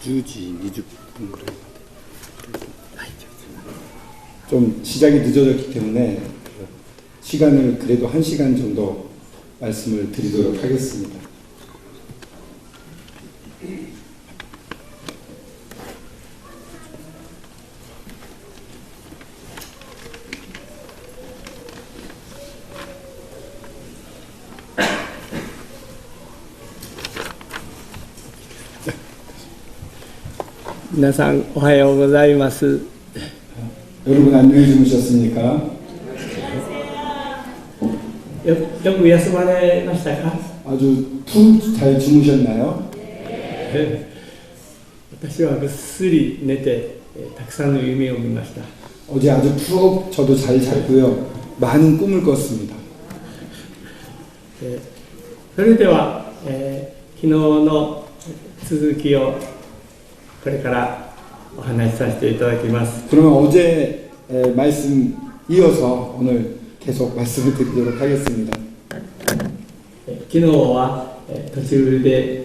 10時20分ぐらいまで좀 시작이 늦어졌기 때문에 시간을 그래도 1시간 정도 말씀을 드리도록 하겠습니다.皆さんおはようございます。 여러분 안녕히 주무셨습니까? よく休まれましたか？ 아주 푹 잘 주무셨나요? 私はぐっすり寝てたくさんの夢を見ました。 어제 아주 푹 저도 잘 잤고요. 많은 꿈을 꿨습니다. それでは、昨日の続きをこれからお話しさせていただきます。 그러면 어제 말씀 이어서 오늘 계속 말씀을 드리도록 하겠습니다. 昨日は途中で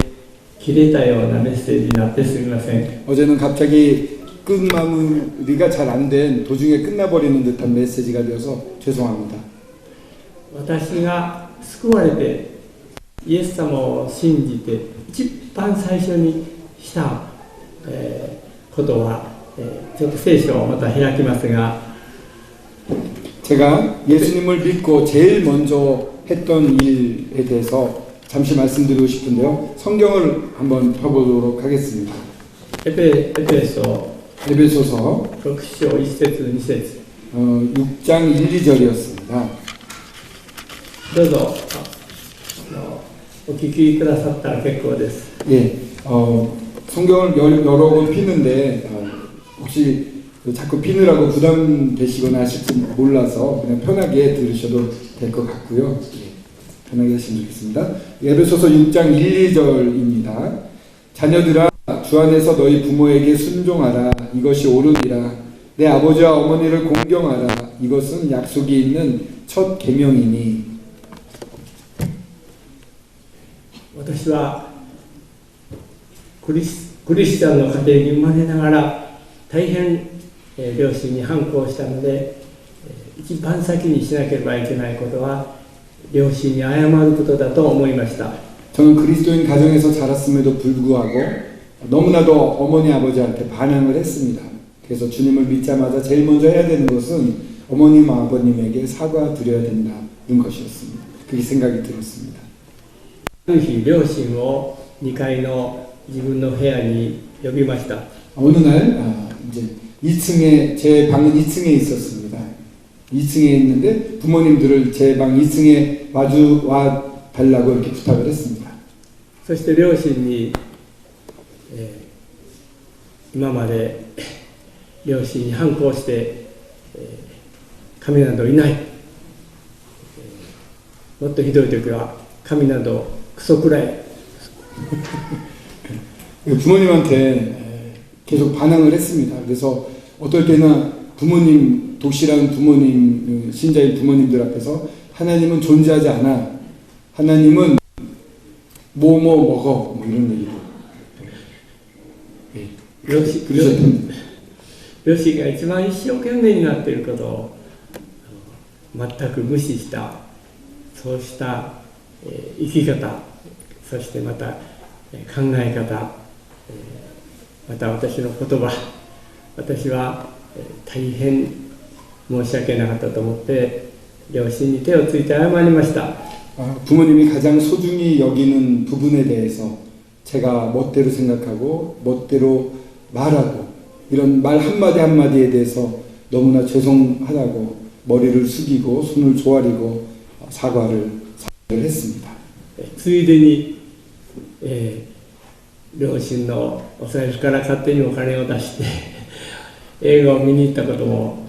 切れたようなメッセージになってすみません。 어제는 갑자기 끝마무리가 잘 안 된 도중에 끝나버리는 듯한 메시지가 되어서 죄송합니다. 私が救われてイエス様を信じて一番最初にしたことは、ちょっと聖書をまた開きますが 제가 예수님을 믿고 제일 먼저 했던 일에 대해서 잠시 말씀드리고 싶은데요. 성경을 한번 펴보도록 하겠습니다. 에베소서 エベソ서 6章1節2節 6장 1, 2절이었습니다. どうぞお聞きくださったら結構です。 예, 성경을 여러 번 피는데 혹시 자꾸 피느라고 부담되시거나 하실지 몰라서 그냥 편하게 들으셔도 될 것 같고요. 예, 편하게 하시면 좋겠습니다. 에베소서 6장 1, 2절입니다. 자녀들아 주 안에서 너희 부모에게 순종하라. 이것이 옳으니라. 내 아버지와 어머니를 공경하라. 이것은 약속이 있는 첫 계명이니. 私はクリスチャンの家庭に生まれながら大変両親に反抗したので、一番先にしなければいけないことは両親に謝ることだと思いました。 저는 그리스도인 가정에서 자랐음에도 불구하고 너무나도 어머니 아버지한테 반항을 했습니다. 그래서 주님을 믿자마자 제일 먼저 해야 되는 것은 어머님 아버님에게 사과드려야 된다는 것이었습니다. 그게 생각이 들었습니다. ある日両親を2階の自分の部屋に呼びました。 어느 날 이제 2층에 제 방은 2층에 있었습니다. 2층에 있는데 부모님들을 제 방 2층에 와 달라고 이렇게 부탁을 했습니다. そして両親に、今まで両親に反抗して、神などいない、もっとひどい時は神などクソくらい 부모님한테 계속 반항을 했습니다. 그래서 어떨 때나 부모님, 독실한 부모님, 신자인 부모님들 앞에서 하나님은 존재하지 않아. 하나님은 뭐 먹어. 뭐 이런 얘기도. 네. 両親が一番一生懸命になっていることを全く無視したそうした生き方、そしてまた考え方、また私の言葉、私は大変申し訳なかったと思って両親に手をついて謝りました。 부모님이 가장 소중히 여기는 부분에 대해서 제가 멋대로 생각하고 멋대로 말하고 이런 말 한마디 한마디에 대해서 너무나 죄송하다고 머리를 숙이고 손을 조아리고 사과를 했습니다. ついでに、両親のお財布から勝手にお金を出して映画を見に行ったことも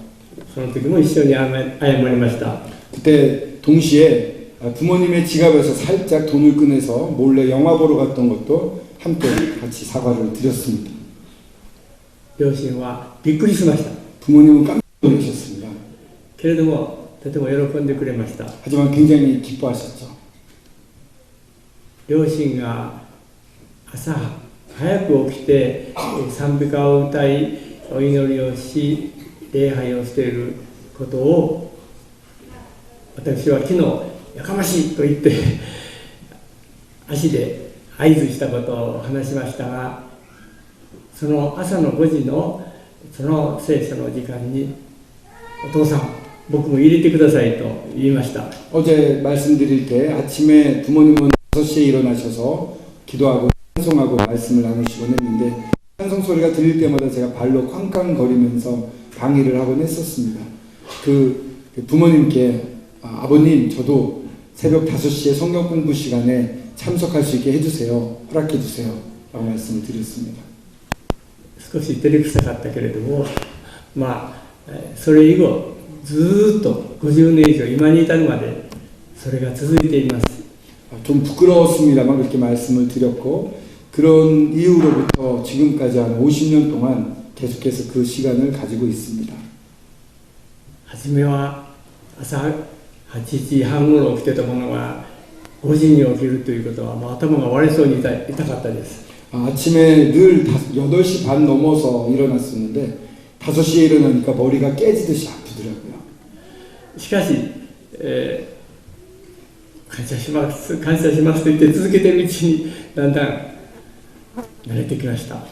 その時も一緒に謝りました。 그때 동시에 부모님의 지갑에서 살짝 돈을 꺼내서 몰래 영화 보러 갔던 것도 함께 같이 사과를 드렸습니다. 両親はびっくりしました。 부모님은 깜짝 놀라셨습니다. けれどもとても喜んでくれました。 하지만 굉장히 기뻐하셨죠. 両親が朝早く起きて賛美歌を歌いお祈りをし礼拝をしていることを私は昨日やかましいと言って足で合図したことを話しましたが、その朝の5時のその聖書の時間にお父さん僕も入れてくださいと言いました。 어제 말씀드릴 때 아침에 부모님은 5시에 일어나셔서 기도하고 찬송하고 말씀을 나누시곤 했는데 찬송 소리가 들릴 때마다 제가 발로 쾅쾅거리면서 방해를 하곤 했었습니다. 그 부모님께 아버님 저도 새벽 5시에 성경 공부 시간에 참석할 수 있게 해주세요. 허락해 주세요. 라고 말씀을 드렸습니다. 少し照れくさかったけれども、それ以後ずっと50年以上今に至るまでそれが続いています。 좀 부끄러웠습니다만 그렇게 말씀을 드렸고 그런 이후로부터 지금까지 한 50년 동안 계속해서 그 시간을 가지고 있습니다. 初めは朝8時半ごろ起きてたものが5時に起きるということは、頭が割れそうに痛かったです。 아침에 늘 8시 반 넘어서 일어났었는데 5시에 일어나니까 머리가 깨지듯이 아프더라고요. しかし、感謝しますと言って続けているうちにだんだん慣れてきました。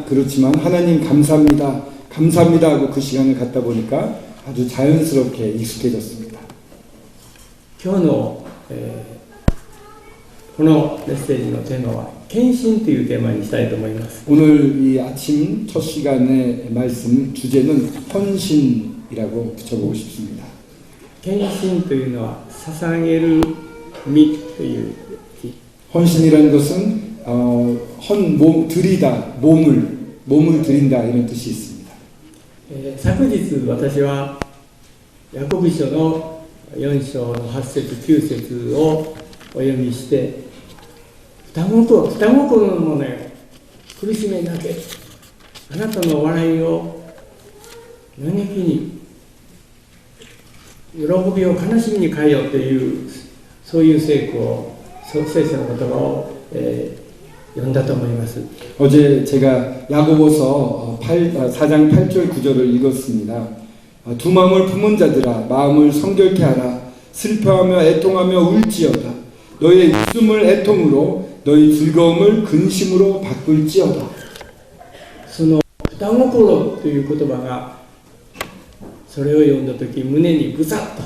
그렇지만 하나님 감사합니다. 감사합니다 하고 그 시간을 갖다 보니까 아주 자연스럽게 익숙해졌습니다. 今日の、このメッセージのテーマは献身というテーマにしたいと思います。 오늘 이 아침 첫 시간의 말씀 주제는 헌신이라고 붙여보고 싶습니다. 献身というのは捧げる身という字。 헌신이라는 것은 드리다, 몸을 드린다 이런 뜻이 있습니다. 昨日私はヤコブ書の4章の8節9節をお読みして、双心の者よ苦しめなけあなたの笑いを嘆きに喜びを悲しみに変えようというそういう聖句を聖書の言葉を、読んだと思います。 어제 제가 야고보서 4장 8절 9절을 읽었습니다. 두 마음을 품은 자들아 마음을 성결케 하라. 슬퍼하며 애통하며 울지어다. 너의 웃음을 애통으로 너희 즐거움을 근심으로 바꿀지어다. その双心という言葉がそれを読んだ時胸にぐさっと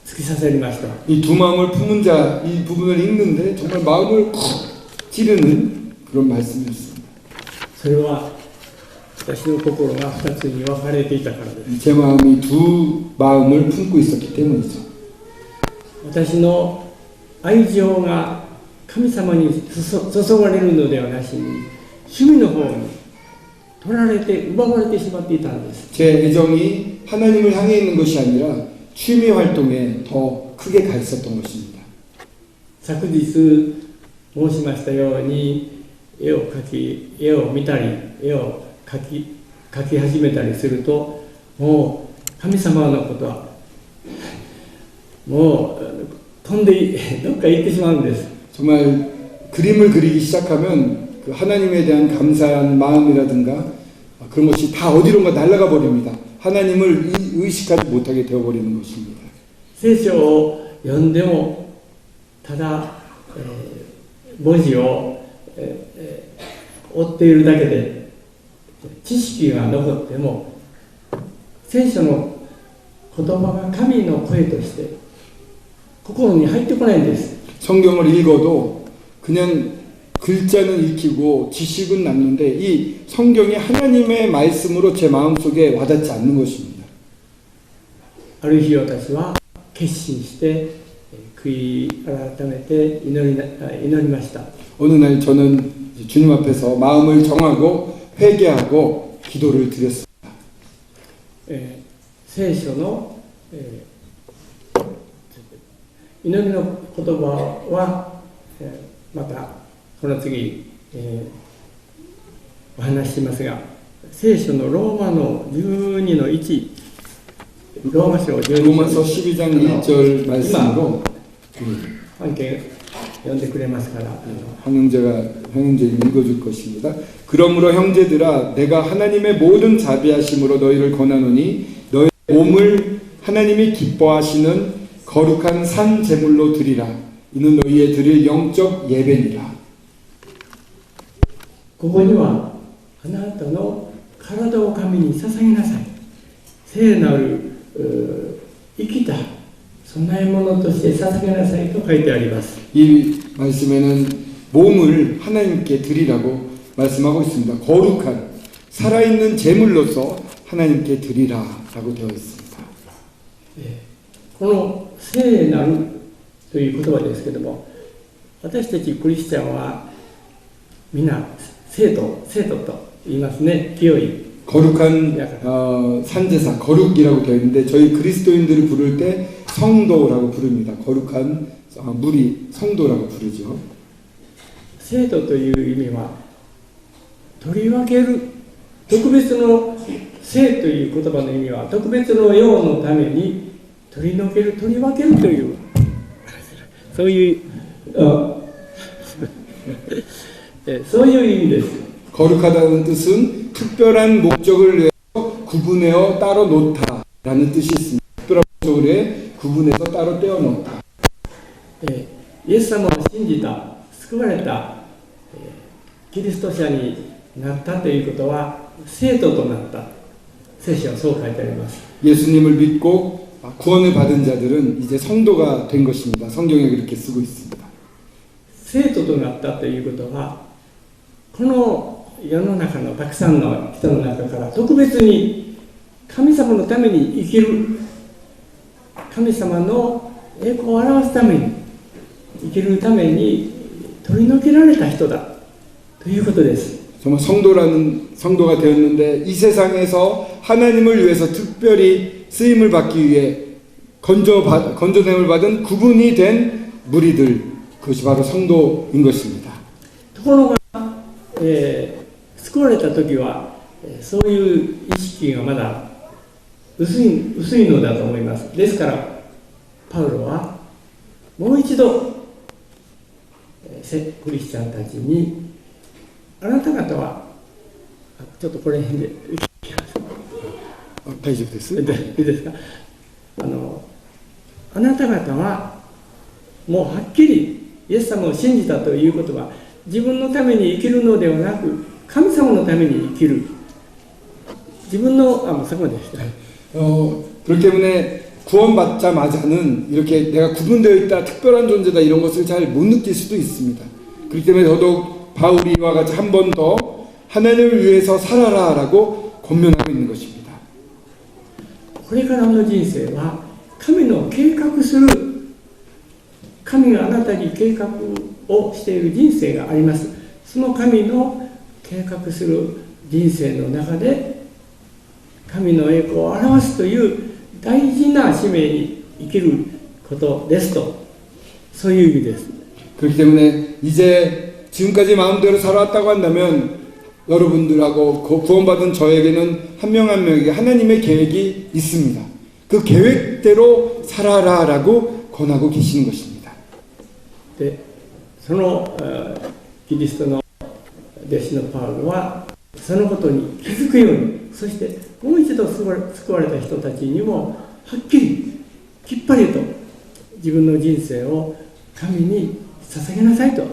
突き刺さりました。 이 두 마음을 품은 자 이 부분을 읽는데 정말 마음을 콕 찌르는 그런 말씀이었습니다. それは私の心が2つに分かれていたからです。 제 마음이 두 마음을 품고 있었기 때문이죠. 私の愛情が神様に注がれるのではなしに趣味の方に取られて奪われてしまっていたんです。 제 애정이 하나님을 향해 있는 것이 아니라 취미 활동에 더 크게 가 있었던 것입니다. 昨日申しましたように絵を見たり絵を描き始めたりするともう神様のことはもう飛んでどっか行ってしまうんです。 정말 그림을 그리기 시작하면 그 하나님에 대한 감사한 마음이라든가 그런 것이 다 어디론가 날아가 버립니다. 하나님을 의식하지 못하게 되어버리는 것입니다. 聖書を読んでもただ、文字を、追っているだけで知識が残っても聖書の言葉が神の声として心に入ってこないんです。 성경을 읽어도 그냥 글자는 읽히고 지식은 남는데 이 성경이 하나님의 말씀으로 제 마음속에 와닿지 않는 것입니다. ある日私は決心して悔い改めて祈りました。 어느 날 저는 주님 앞에서 마음을 정하고 회개하고 기도를 드렸습니다. 聖書の、祈りの言葉は、またこの次、お話ししますが、聖書のローマの12の1、ローマ書12章 로마서 12장 1절 말씀으로 半径呼んでくれますから、 황영재님 읽어줄 것입니다. 그러므로 형제들아 내가 하나님의 모든 자비하심으로 너희를 권하노니 너희 몸을 하나님이 기뻐하시는 거룩한 산 제물로 드리라. 이는 너희의 드릴 영적 예배니라. ここにはあなたの体を神に捧げなさい、聖なる生きた供え物として捧げなさいと書いてあります。 이 말씀에는 몸을 하나님께 드리라고 말씀하고 있습니다. 거룩한 살아있는 제물로서 하나님께 드리라라고 되어 있습니다. この聖なるという言葉ですけども、私たちクリスチャンは皆聖徒と言いますね。清い 거룩한 산제사, 거룩이라고 되어 있는데 저희 그리스도인들을 부를 때 성도라고 부릅니다. 거룩한 무리, 성도라고 부르죠. 聖徒という意味は取り分ける、特別の聖という言葉の意味は特別の用のために取り除ける、取り分けるというそういうそういう意味です。 거룩하다는 뜻은 특별한 목적을 위해서 구분해어 따로 놓다라는 뜻이 있습니다. 특별한 목적을 위해 구분해서 따로 떼어 놓다. イエス様を信じた、救われた、キリスト者になったということは聖徒となった。聖書はそう書いてあります。 예수님을 믿고 구원을 받은 자들은 이제 성도가 된 것입니다. 성경에 그렇게 쓰고 있습니다. 聖徒となったということは、この世の中のたくさんの人の中から特別に神様のために生きる、神様の栄光を表すために生きるために取り除けられた人だということです。 정말 성도가 되었는데 이 세상에서 하나님을 위해서 특별히 쓰임을 받기 위해 건져냄을 받은 구분이 된 무리들, 그것이 바로 성도인 것입니다. ところが、救われた時は、そういう意識がまだ薄いのだと思います。ですからパウロはもう一度、クリスチャンたちに、あなた方はちょっとこれ辺で大丈夫です。いいですか。あなた方はもうはっきりイエス様を信じたということは自分のために生きるのではなく神様のために生きる、自分のそこまでした。 그렇기 때문에 구원받자마자는 이렇게 내가 구분되어 있다, 특별한 존재다 이런 것을 잘 못 느낄 수도 있습니다. 그렇기 때문에 더더욱 바울이와 같이 한 번 더 하나님을 위해서 살아라라고 권면하고 있는 것입니다. これからの人生は神の計画する、神があなたに計画をしている人生があります。その神の計画する人生の中で神の栄光を表すという大事な使命に生きることですと、そういう意味です。 그렇기 때문에 이제 지금까지 마음대로 살아왔다고 한다면 여러분들하고 구원받은 저에게는 한 명 한 명에게 하나님의 계획이 있습니다. 그 계획대로 살아라라고 권하고 계시는 것입니다. で、そのキリストの弟子のパウロはそのことに気づくように、そしてもう一度救われた人たちにもはっきりきっぱりと自分の人生を神に捧げなさいと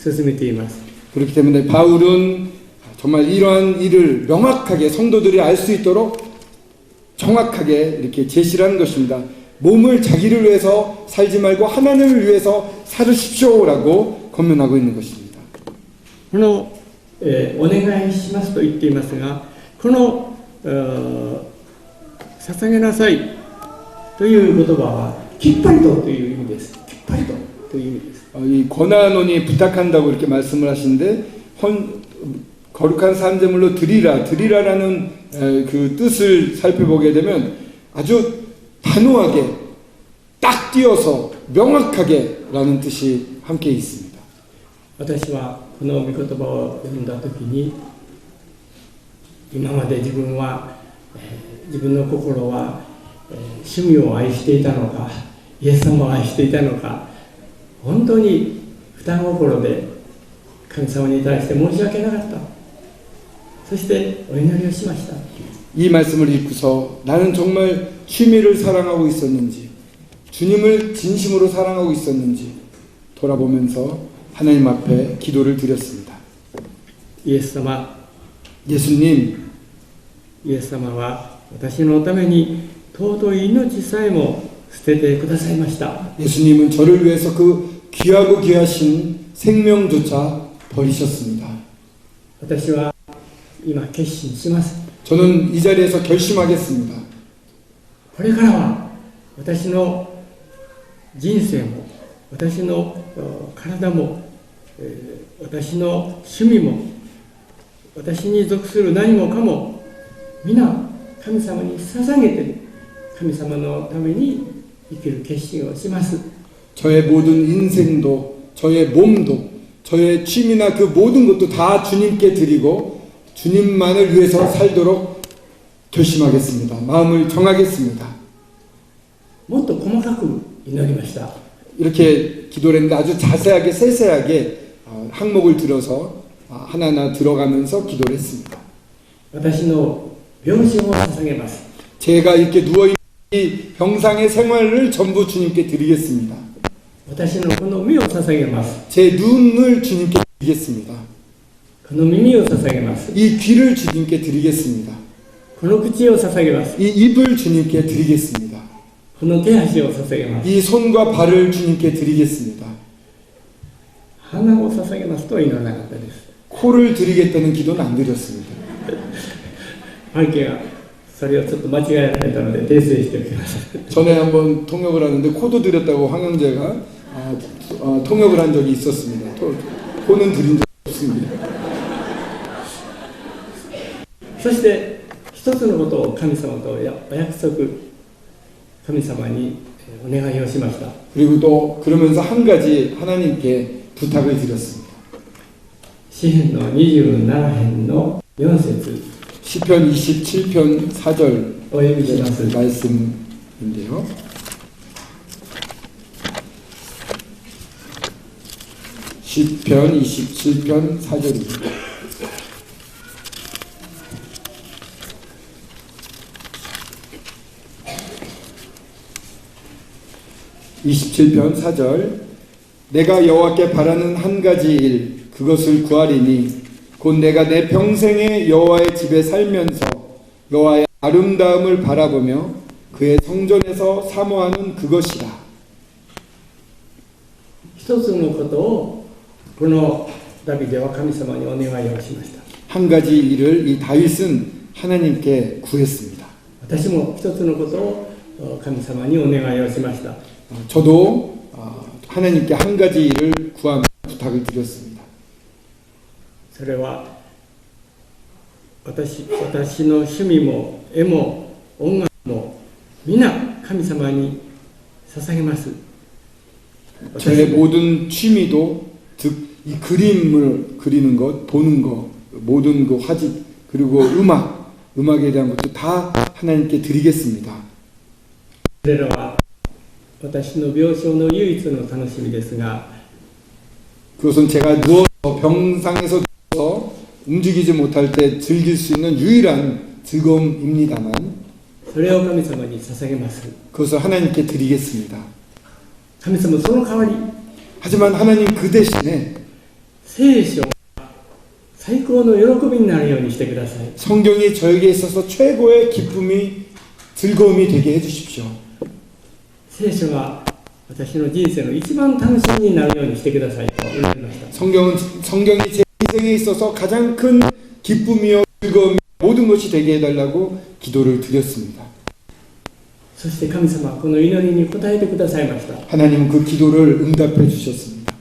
勧めています。 그렇기 때문에 바울은 정말 이러한 일을 명확하게 성도들이 알 수 있도록 정확하게 이렇게 제시를 하는 것입니다. 몸을 자기를 위해서 살지 말고 하나님을 위해서 살으십시오라고 권면하고 있는 것입니다. この、お願いしますと言っていますが、この捧げなさいという言葉はきっぱりとという意味です。きっぱりとという意味です。 이 권하노니 부탁한다고 이렇게 말씀을 하시는데 거룩한 산제물로 드리라라는 그 뜻을 살펴보게 되면 아주 단호하게 딱 띄어서 명확하게라는 뜻이 함께 있습니다. 私はこの御言葉を読んだときに、今まで自分は、自分の心は、趣味を愛していたのか、イエス様を愛していたのか、本当に蓋心で神様に対して申し訳なかった。そしてお祈りをしました。 이 말씀을 읽고서 나는 정말 취미를 사랑하고 있었는지, 주님을 진심으로 사랑하고 있었는지 돌아보면서 하나님 앞에 기도를 드렸습니다. イエス様、 예수님, イエス様は私のために尊い命さえも捨ててくださいました。 예수님은 저를 위해서 그 귀하고 귀하신 생명조차 버리셨습니다. 私は今決心します。 저는 이 자리에서 결심하겠습니다. これからは私の人生も私の体も私の趣味も私に属する何もかも皆神様に捧げて神様のために生きる決心をします。 저의 모든 인생도, 저의 몸도, 저의 취미나 그 모든 것도 다 주님께 드리고 주님만을 위해서 살도록 결심하겠습니다. 마음을 정하겠습니다. もっと細かく祈りました。 이렇게 기도를 했는데 아주 자세하게 세세하게 항목을 들어서 하나하나 들어가면서 기도를 했습니다. 私の病床を捧げます。 제가 이렇게 누워있는 이 병상의 생활을 전부 주님께 드리겠습니다. 私のこの目を捧げます。 제 눈을 주님께 드리겠습니다. この耳を捧げます。 이 귀를 주님께 드리겠습니다. この口を捧げます。 이 입을 주님께 드리겠습니다. この手足を捧げます。 이 손과 발을 주님께 드리겠습니다. 鼻を捧げますとは言わなかったです。 코를 드리겠다는 기도는 안 드렸습니다. 背景がそれをちょっと間違えられたので訂正しておきます。 전에 한번 통역을 하는데 코도 드렸다고 황영재가 통역을 한 적이 있었습니다. 코는 드린 적이 없습니다. そして一つのことを神様とお約束、神様にお願いをしました。 그리고 또 그러면서 한 가지 하나님께 부탁을 드렸습니다. 詩編の27編の4節 시편 27편 4절 お読みします。 말씀인데요. 시편 27편 4절입니다. (27편 4절) 내가 여호와께 바라는 한 가지 일 그것을 구하리니 곧 내가 내 평생에 여호와의 집에 살면서 여호와의 아름다움을 바라보며 그의 성전에서 사모하는 그것이라. 一つのことをこのダビデは神様にお願いをしました。 한 가지 일을 이 다윗은 하나님께 구했습니다. 私も一つのことを神様にお願いをしました。 저도 하나님께 한 가지 일을 구하며 부탁을 드렸습니다. それは私の趣味も絵も音楽も皆神様に捧げます。 저의 모든 취미도 즉 이 그림을 그리는 것, 보는 것, 모든 그 화집 그리고 음악에 대한 것도 다 하나님께 드리겠습니다. それらは私の病床の唯一の楽しみですが 그것은 제가 누워서 병상에서 누워서 움직이지 못할 때 즐길 수 있는 유일한 즐거움입니다만 それを神様に捧げます。 그것을 하나님께 드리겠습니다. 神様その代わり 하지만 하나님 그 대신에 聖書が最高の喜びになるようにしてください。 성경이 저에게 있어서 최고의 기쁨이 즐거움이 되게 해주십시오. 聖書が私の人生の一番楽しみになるようにしてくださいと祈りました。 성경이 제 인생에 있어서 가장 큰 기쁨이요 즐거움이 모든 것이 되게 해달라고 기도를 드렸습니다. そして神様はこの祈りに応えてくださいました。 하나님은 그 기도를 응답해 주셨습니다.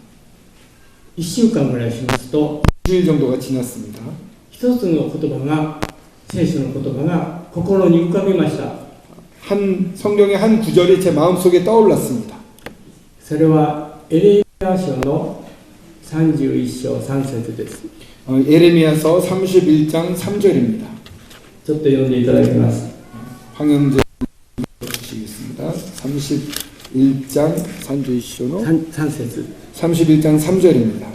1週間ぐらいしますと 일주일 정도가 지났습니다. 一つの言葉が聖書の言葉が心に浮かびました。 성경의 한 구절이 제 마음속에 떠올랐습니다. それはエレミヤ書の31章3節です。 예레미야서 31장 3절입니다. ちょっと読んでいただきます。 황영재 주시겠습니다. 31장 31쇼노 3節 31장 3절입니다.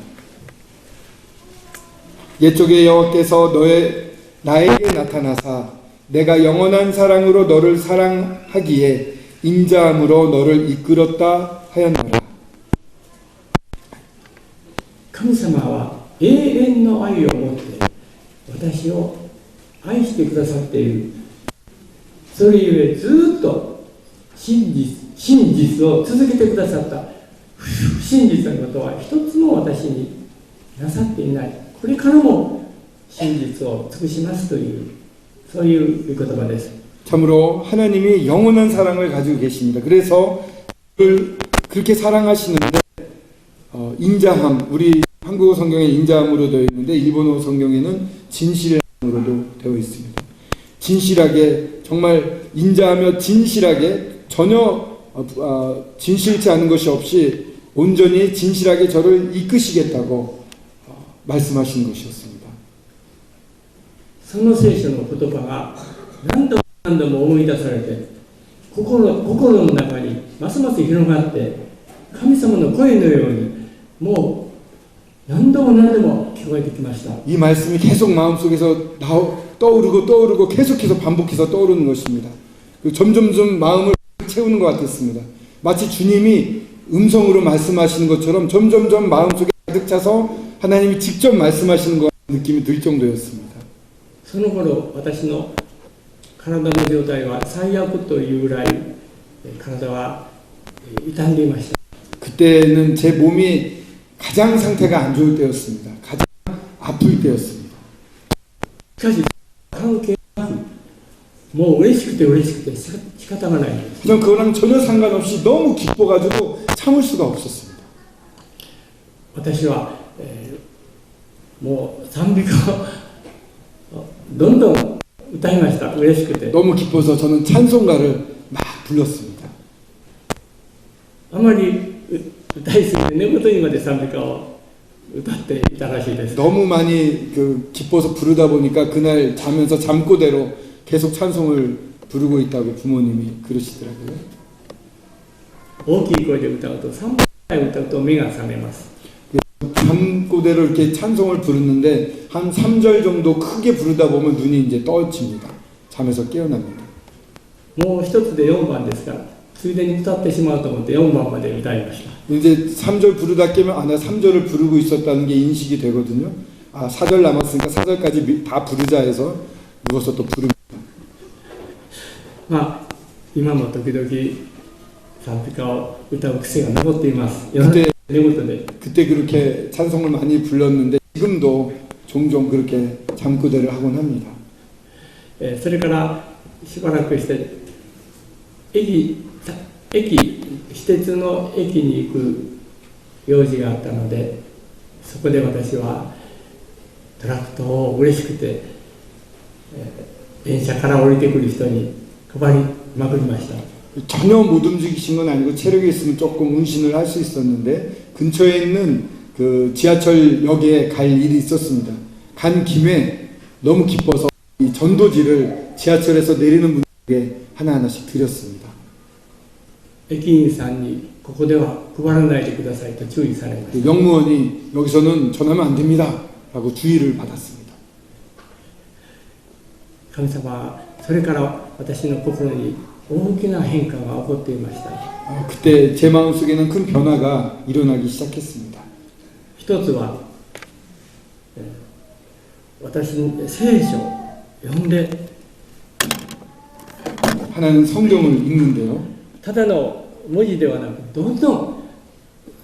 옛적에 여호와께서 나에게 나타나사 내가 영원한 사랑으로 너를 사랑하기에 인자함으로 너를 이끌었다 하였노라. 神様は永遠の愛を持って私を愛してくださっている。それゆえずっと真実を続けてくださった。不真実なことは一つも私になさっていない。これからも真実を尽くしますという、そういう言葉です。 참으로 하나님이 영원한 사랑을 가지고 계십니다. 그래서 그를 그렇게 사랑하시는데 인자함, 우리 한국어 성경에 인자함으로 되어 있는데 일본어 성경에는 진실함으로도 되어 있습니다. 진실하게, 정말 인자하며 진실하게, 전혀 진실치 않은 것이 없이 온전히 진실하게 저를 이끄시겠다고 말씀하신 것이었습니다. その聖書の言葉が何度も思い出されて、心の中にますます広がって、神様の声のようにもう何度も聞こえてきました。 이 말씀이 계속 마음속에서 떠오르고 계속해서 반복해서 떠오르는 것입니다. 점점점 마음을 채우는 것 같았습니다. 마치 주님이 음성으로 말씀하시는 것처럼 점점점 마음속에 가득 차서 하나님이 직접 말씀하시는 것 같은 느낌이 들 정도였습니다. その頃私の体の状態は最悪というぐらい体は傷んでいました。 그때는 제 몸이 가장 상태가 안 좋을 때였습니다. 가장 아플 때였습니다. しかし関係なくもう嬉しくて仕方がないんです。 그냥 그거랑 전혀 상관없이 너무 기뻐가지고 참을 수가 없었습니다. 私は、もう賛美歌をどんどん歌いました。嬉しくて 너무 기뻐서 저는 찬송가를 막 불렀습니다. あまり歌いすぎて寝言にまで賛美歌を歌っていたらしいです。 너무 많이 기뻐서 부르다 보니까 그날 자면서 잠꼬대로 계속 찬송을 부르고 있다고 부모님이 그러시더라고요. 大きい声で歌うと3回歌うと目が覚めます。 잠꼬대로 이렇게 찬송을 부르는데 한 3절 정도 크게 부르다 보면 눈이 이제 떠집니다. 잠에서 깨어납니다. もう一つで4番ですからついでに歌ってしまうと思って4番まで歌いました。 이제 3절 부르다 깨면 내가 3절을 부르고 있었다는 게 인식이 되거든요. 4절 남았으니까 4절까지 다 부르자 해서 누워서 또 부릅니다. まあ今も時々賛美歌を歌う癖が残っています。 그때 寝言で 그때 그렇게 찬송을 많이 불렀는데 지금도 종종 그렇게 잠꼬대를 하곤 합니다. それからしばらくして私鉄の駅に行く用事があったので、そこで私はトラクトを嬉しくて、電車から降りてくる人に配りまくりました。 전혀 못 움직이신 건 아니고 체력이 있으면 조금 운신을 할 수 있었는데 근처에 있는 그 지하철역에 갈 일이 있었습니다. 간 김에 너무 기뻐서 이 전도지를 지하철에서 내리는 분에게 하나하나씩 드렸습니다. 駅員さんにここでは配らないでくださいと注意されました。 영무원이 여기서는 전하면 안 됩니다 라고 주의를 받았습니다. 神様はそれから私の心に大きな変化が起こっていました。 그때 제 마음속에는 큰 변화가 일어나기 시작했습니다. 一つは、私の聖書を読んで 하나는 성경을 읽는데요. ただの文字ではなくどんどん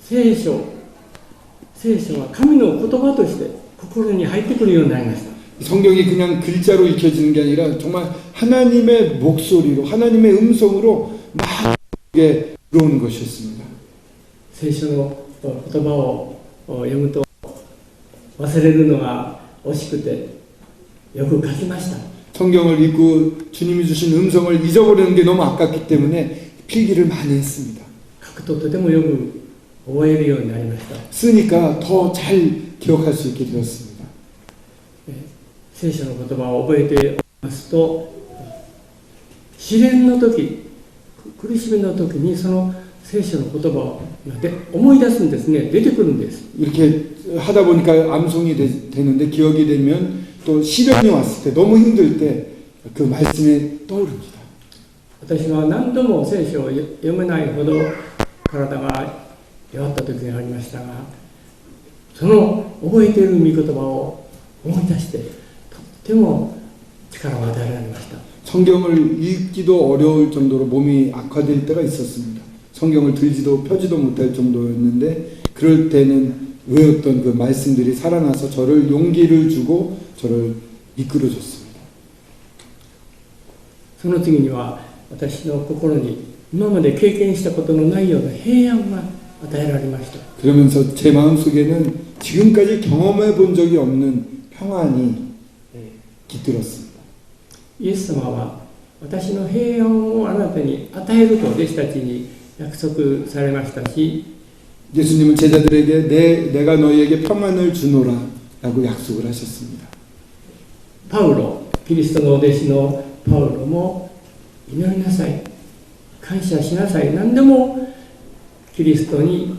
聖書が神の言葉として心に入ってくるようになりました。 성경이 그냥 글자로 읽혀지는 게 아니라 정말 하나님의 목소리로 하나님의 음성으로 막 들어오는 것이었습니다. 聖書の言葉を読むと忘れるのが惜しくてよく書きました。 성경을 읽고 주님이 주신 음성을 잊어버리는 게 너무 아깝기 때문에 필기를 많이 했습니다. 書くととてもよく覚えるようになりました。 쓰니까 더 잘 기억할 수 있게 되었습니다. 聖書の言葉を覚えてますと試練の時苦しみの時にその聖書の言葉がで思い出すんですね。出てくるんです。 이렇게 하다 보니까 암송이 되는데 기억이 되면 또 시련이 왔을 때 너무 힘들 때 그 말씀이 떠오릅니다. 私は何度も聖書を読めないほど体が弱った時がありましたが、その覚えている御言葉を思い出してとっても力を与えられました。 성경을 읽기도 어려울 정도로 몸이 악화될 때가 있었습니다. 성경을 들지도 펴지도 못할 정도였는데 그럴 때는 외웠던 그 말씀들이 살아나서 저를 용기를 주고 저를 이끌어줬습니다. その次には私の心に今まで経験したことのないような平安が与えられました。 그러면서 제 마음속에는 지금까지 경험해 본 적이 없는 평안이 깃들었습니다. イエス様は私の平安をあなたに与えると弟子たちに約束されましたし、 예수님은 제자들에게 내가 너희에게 평안을 주노라 라고 약속을 하셨습니다. パウロ、キリストのお弟子のパウロも祈りなさい、感謝しなさい、何でもキリストに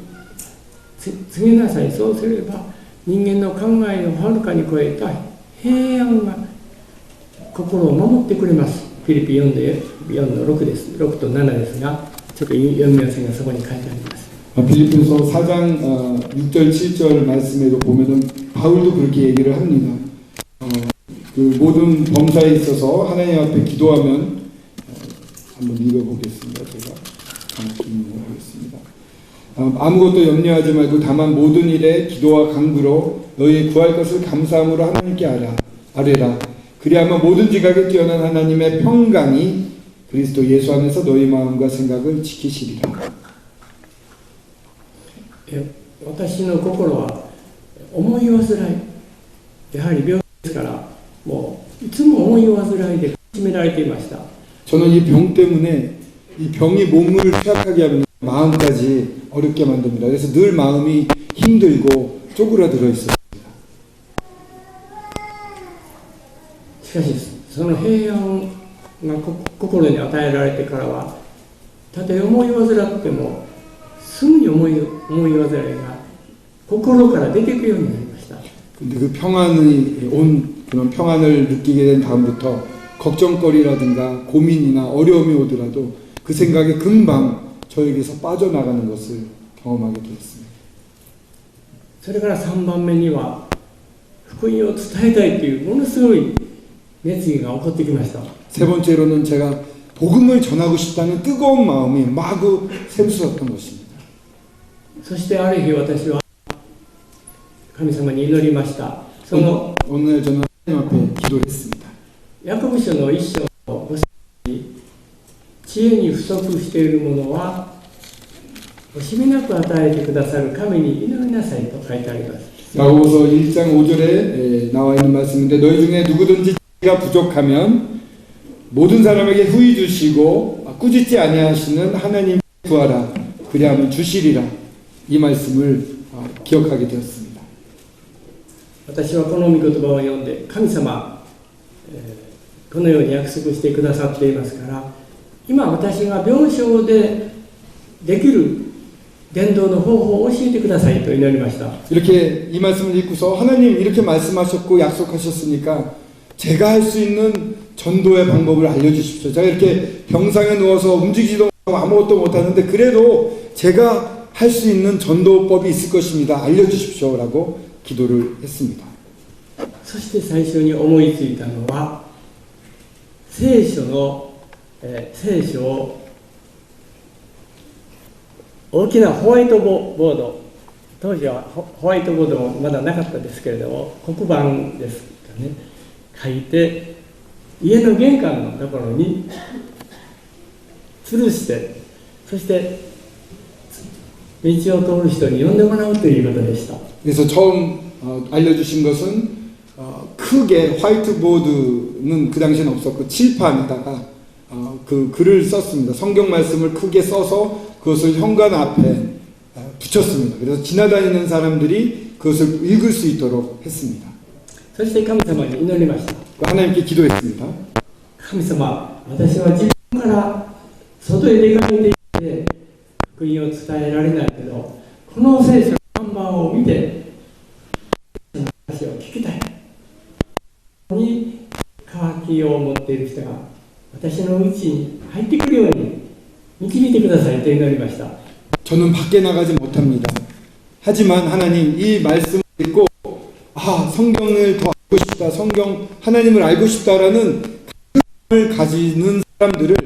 告げなさい。そうすれば人間の考えをはるかに超えた平安が心を守ってくれます。フィリピ4の6です。6と7ですが、ちょっと読みませんがそこに書いてあります。 빌립보서 4장 6절 7절 말씀에도 보면은 바울도 그렇게 얘기를 합니다. 그 모든 범사에 있어서 하나님 앞에 기도하면 한번 읽어보겠습니다. 제가 하겠습니다. 아무것도 염려하지 말고 다만 모든 일에 기도와 간구로 너희의 구할 것을 감사함으로 하나님께 아뢰라. 그리하면 모든 지각에 뛰어난 하나님의 평강이 그리스도 예수 안에서 너희 마음과 생각을 지키시리라. 私の心は思い煩い、やはり病気ですからもういつも思い煩いで苦しめられていました。 저는 이 병 때문에 이 병이 몸을 쇠약하게 하면 마음까지 어렵게 만듭니다. 그래서 늘 마음이 힘들고 쪼그라들어 있습니다. しかしその平安が心に与えられてからは、たとえ思い煩ってもすぐに思い煩いが心から出ていくようになりました。 근데 그 평안이 온 그런 평안을 느끼게 된 다음부터 걱정거리라든가 고민이나 어려움이 오더라도 그 생각이 금방 저에게서 빠져나가는 것을 경험하게 되었습니다. それから3番目には福音を伝えたいというものすごい熱意が起こってきました。 세 번째로는 제가 복음을 전하고 싶다는 뜨거운 마음이 마구 샘솟았던 것입니다. そしてある日私は神様に祈りました。その 어느 날 저는 하나님 앞에 기도를 했습니다. ヤコブ書の1章の5節に知恵に不足しているものは惜しみなく与えてくださる神に祈りなさいと書いてあります。 야고보서 1장 5절에 나와 있는 말씀인데 너희 중에 누구든지 지혜가 부족하면 모든 사람에게 후히 주시고 꾸짖지 아니하시는 하나님 구하라 그리하면 주시리라. 이 말씀을 기억하게 되었습니다. 私はこの御言葉を読んで神様、このように約束してくださっていますから、今私が病床でできる伝道の方法を教えてくださいと祈りました。 이렇게 이 말씀을 읽고서 하나님 이렇게 말씀하셨고 약속하셨으니까 제가 할 수 있는 전도의 방법을 알려주십시오. 제가 이렇게 병상에 누워서 움직이지도 못하고 아무것도 못하는데 그래도 제가 할 수 있는 전도법이 있을 것입니다. 알려주십시오. 라고 기도를 했습니다. そして最初に思いついたのは聖書を大きなホワイトボード、当時はホワイトボードもまだなかったですけれども黒板ですかね、書いて家の玄関のところに吊るして、そして道を通る人に呼んでもらうということでした。 그래서 처음 알려주신 것은 크게 화이트보드는 그 당시에는 없었고 칠판에다가 그 글을 썼습니다. 성경 말씀을 크게 써서 그것을 현관 앞에 붙였습니다. 그래서 지나다니는 사람들이 그것을 읽을 수 있도록 했습니다. そして神様に祈りました。 하나님께 기도했습니다. 神様、私は自分から外へ出かけていって福音を伝えられないけど、この聖書の看板を見て話を聞きたいに渇きを持っている人が私のうちに入ってくるように導いてくださいと祈りました。 저는 밖에 나가지 못합니다. 하지만 하나님 이 말씀을 읽고 성경을 더 알고 싶다, 성경 하나님을 알고 싶다라는 을 가지는 사람들을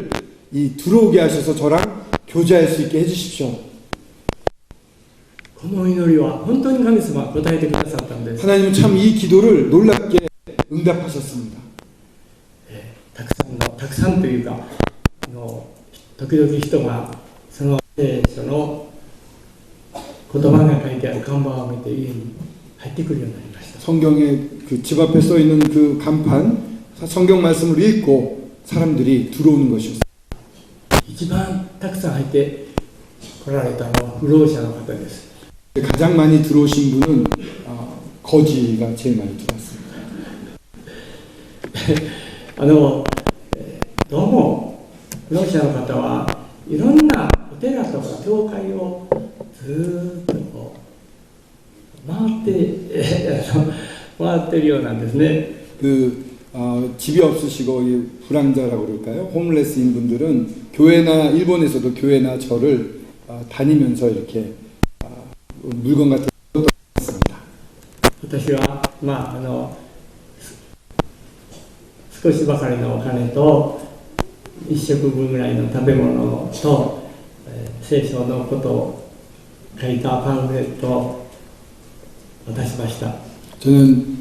들어오게 하셔서 저랑 교제할 수 있게 해주십시오. この祈りは本当に神様は答えてくださったんです。 하나님은 참 이 기도를 놀랍게 응답하셨습니다. たくさんというか時々人がその聖書の言葉が書いてある看板を見て家に入ってくるようになりました。 성경에 그 집 앞에 써 있는 그 간판, 성경 말씀을 읽고 사람들이 들어오는 것이었습니다. 一番たくさん入って来られたのは不老者の方です。 가장 많이 들어오신 분은 거지가 제일 많이 들어왔습니다. どうも不老者の方はいろんなお寺とか教会をずっとこう回ってるようなんですね。 집이 없으시고 불황자라고 그럴까요? 홈레스인 분들은 교회나 일본에서도 교회나 절을 다니면서 이렇게 물건 같은 거 떴습니다. 私は少しばかりのお金と1食分ぐらいの食べ物と、聖書のことを書いたパンフレットを渡しました。 저는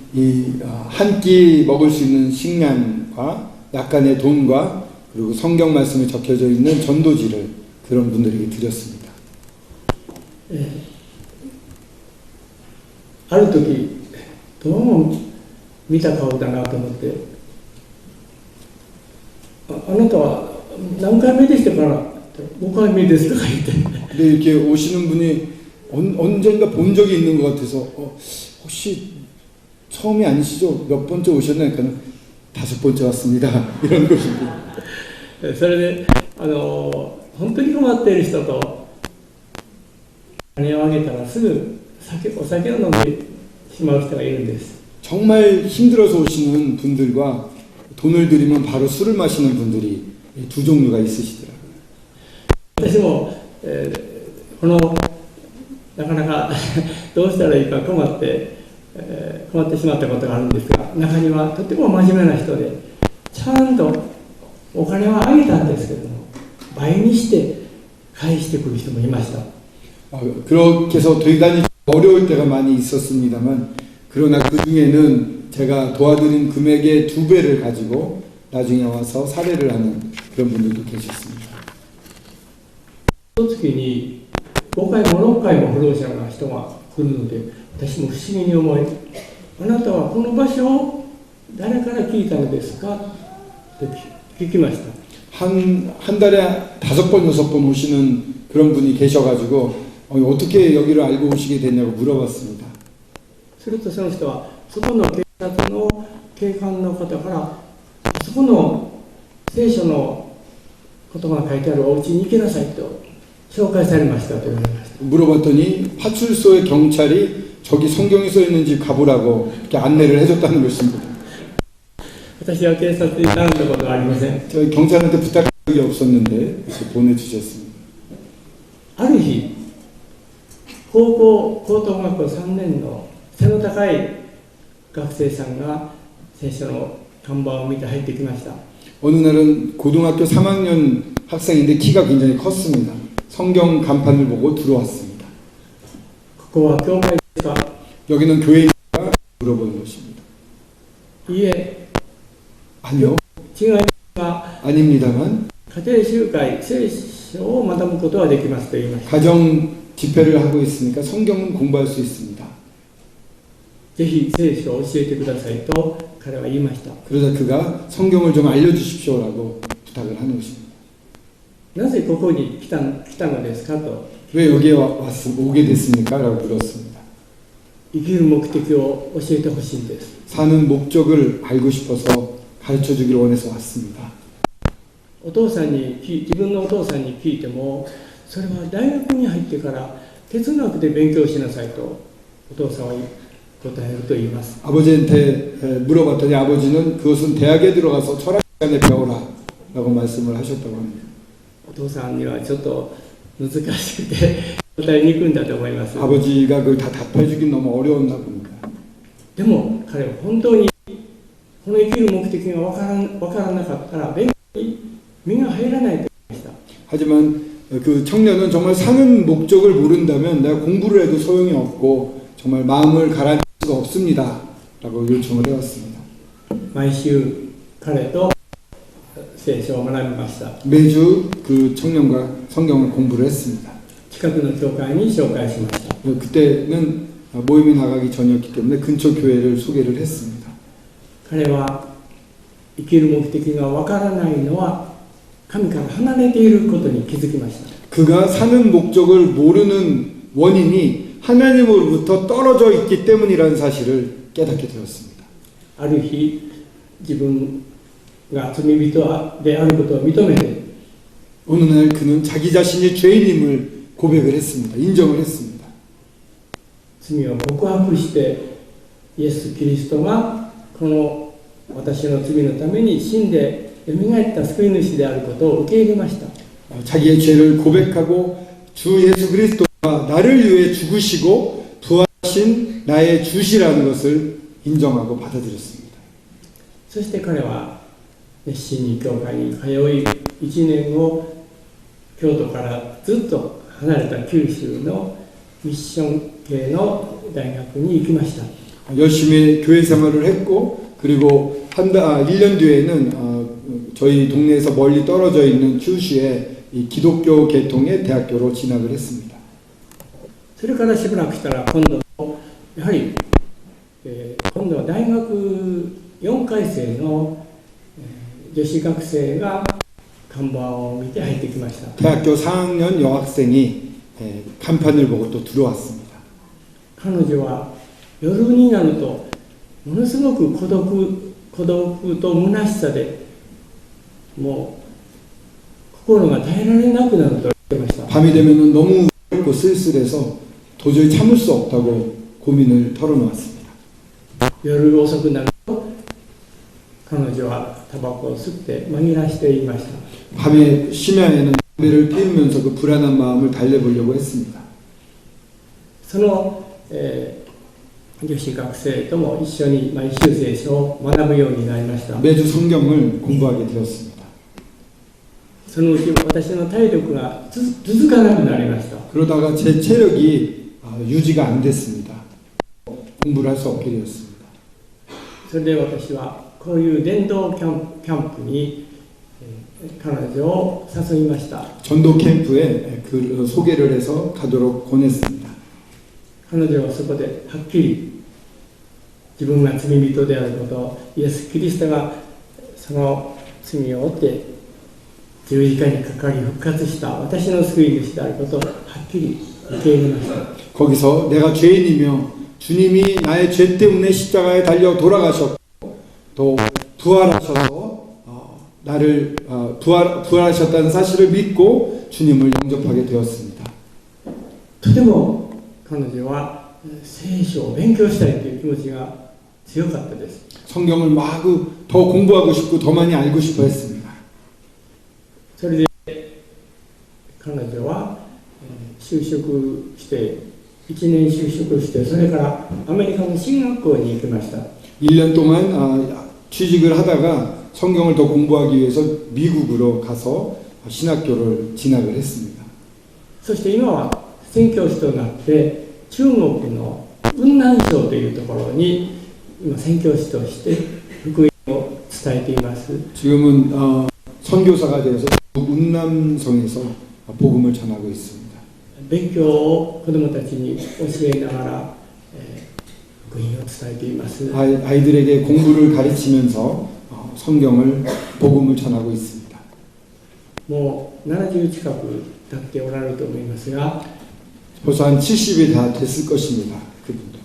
한 끼 먹을 수 있는 식량과 약간의 돈과 그리고 성경 말씀이 적혀져 있는 전도지를 그런 분들에게 드렸습니다. ある時どうも見た顔だなと思って、あなたは何回目でしたか？5回目ですとか言って。 근데 이렇게 오시는 분이 언젠가 본 적이 있는 것 같아서 혹시 처음이 아니시죠? 몇 번째 오셨나요? 그러니까 5번째 왔습니다. 이런 것입니다. それで本当に困っている人と金をあげたらすぐお酒を飲んでしまう人がいるんです。 정말 힘들어서 오시는 분들과 돈을 드리면 바로 술을 마시는 분들이 두 종류가 있으시더라고요. 私も、なかなかどうしたらいいか困ってしまったことがあるんですが、中にはとても真面目な人でちゃんとお金はあげたんですけども倍にして返してくる人もいました。 그렇게 해서 대단히 어려울 때가 많이 있었습니다만 그러나 그 중에는 제가 도와드린 금액의 2배를 가지고 나중에 와서 사례를 하는 그런 분들도 계셨습니다. 一月に5回も6回も不動産の人が来るので私も不思議に思い、あなたはこの場所を誰から聞いたのですかって聞きました。 한 달에 5번, 6번 오시는 그런 분이 계셔가지고 어떻게 여기를 알고 오시게 됐냐고 물어봤습니다. するとその人はそこの警察の警官の方からそこの聖書の言葉が書いてあるお家に行きなさいと紹介されましたと言われました。 물어봤더니 파출소의 경찰이 저기 성경이 써 있는 집 가보라고 이렇게 안내를 해줬다는 것입니다. 私は警察に頼んだことはありません。 저희 경찰한테 부탁한 적이 없었는데 그래서 보내주셨습니다. ある日高等学校3年の背の高い学生さんが聖書の看板を見て入ってきました。 어느 날은 고등학교 3학년 학생인데 키가 굉장히 컸습니다. 성경 간판을 보고 들어왔습니다. ここは教会ですか？ 여기는 교회인가 물어보는 것입니다. いえ、 아니요. 違いますが 아닙니다만 家庭集会聖書を学ぶことはできますと言いました。 가정 집회를 하고 있으니까 성경은 공부할 수 있습니다. ぜひ聖書を教えてくださいと彼は言いました。 그러자 그가 성경을 좀 알려주십시오라고 부탁을 하는 것입니다. なぜここに来たのですかと。 왜 여기에 오게 됐습니까? 라고 물었습니다. 生きる目的を教えてほしいんです。 사는 목적을 알고 싶어서 가르쳐주기를 원해서 왔습니다. 自分のお父さんに聞いてもそれは大学に入ってから哲学で勉強しなさいとお父さんは答えると言います。 아버지한테 물어봤더니 아버지는 그것은 대학에 들어가서 철학 시간에 배워라 라고 말씀을 하셨다고 합니다. お父さんにはちょっと難しくて答えにくいんだと思います。 아버지가 그걸 다 답해주긴 너무 어려웠나 봅니다. でも彼は本当にこの生きる目的が分からなかったら勉強に身が入らないと言いました。 하지만 그 청년은 정말 사는 목적을 모른다면 내가 공부를 해도 소용이 없고 정말 마음을 가라앉힐 수가 없습니다 라고 요청을 해왔습니다. 毎週彼と聖書を学びました。 매주 그 청년과 성경을 공부를 했습니다. 近くの教会に紹介しました。 그때는 모임에 나가기 전이었기 때문에 근처 교회를 소개를 했습니다. 彼は生きる目的がわからないのは神から離れていることに気づきました。 그가 사는 목적을 모르는 원인이 하나님으로부터 떨어져 있기 때문이라는 사실을 깨닫게 되었습니다. ある日自分が罪人であることを認めて 어느 날 그는 자기 자신이 죄인임을 고백을 했습니다. 인정을 했습니다. 罪を告白してイエス・キリストがこの私の罪のために死んでよみがえった救い主であることを受け入れました。 자기의 죄를 고백하고 주 예수 그리스도가 나를 위해 죽으시고 부활하신 나의 주시라는 것을 인정하고 받아들였습니다. そして彼は熱心に教会に通い1年後京都からずっと離れた九州のミッション系の大学に行きました。 열심히 교회 생활을 했고 그리고 1년 뒤에는 저희 동네에서 멀리 떨어져 있는 큐슈의 이 기독교 계통의 대학교로 진학을 했습니다. それからしばらくしたら今度やはり、今度は大学4回生の、女子学生が看板を見て入ってきました。 대학교 4학년 여학생이 간판을 보고 또 들어왔습니다. 彼女は夜になるとものすごく孤独と虚しさでもう心が耐えられなくなると言ってました。 밤이 되면 너무 외롭고 쓸쓸해서 도저히 참을 수 없다고 고민을 털어놓았습니다. 夜遅くなると彼女はタバコを吸って紛らしていました。 밤에 심야에는 담배를 피우면서 그 불안한 마음을 달래보려고 했습니다. その、女子学生とも一緒に毎週聖書を学ぶようになりました。 매주 성경을 공부하게 되었습니다. そのうち私の体力が続かなくなりました。 그러다가 제 체력이 유지가 안 됐습니다. 공부를 할 수 없게 되었습니다. それで私はこういう伝道キャンプに、彼女を誘いました。 전도 캠프에 그 소개를 해서 가도록 권했습니다. 彼女はそこではっきり自分が罪人であること、イエス・キリストがその罪を負って十字架にかかり復活した私の救い主であることをはっきり受け入れました。 거기서 내가 죄인이며 주님이 나의 죄 때문에 십자가에 달려 돌아가셨고 또 부활하셔서 나를 부활하셨다는 사실을 믿고 주님을 영접하게 되었습니다. とても彼女は聖書を勉強したいという気持ちが強かったです。 성경을 마구 더 공부하고 싶고 더 많이 알고 싶어 했습니다. それで彼女は就職して1年就職してそれからアメリカの進学校に行きました。 1년 동안 취직을 하다가 성경을 더 공부하기 위해서 미국으로 가서 신학교를 진학을 했습니다. そして今は宣教師となって中国の雲南省というところに今宣教師として福音を伝えています。 지금은 선교사가 되어서 운남성에서 복음을 전하고 있습니다. 勉強を子どもたちに教えながら、福音を伝えています。 아이들에게 공부를 가르치면서 성경을 복음을 전하고 있습니다. もう70近く経っておられると思いますが 벌써 한 70이 다 됐을 것입니다. 그분도.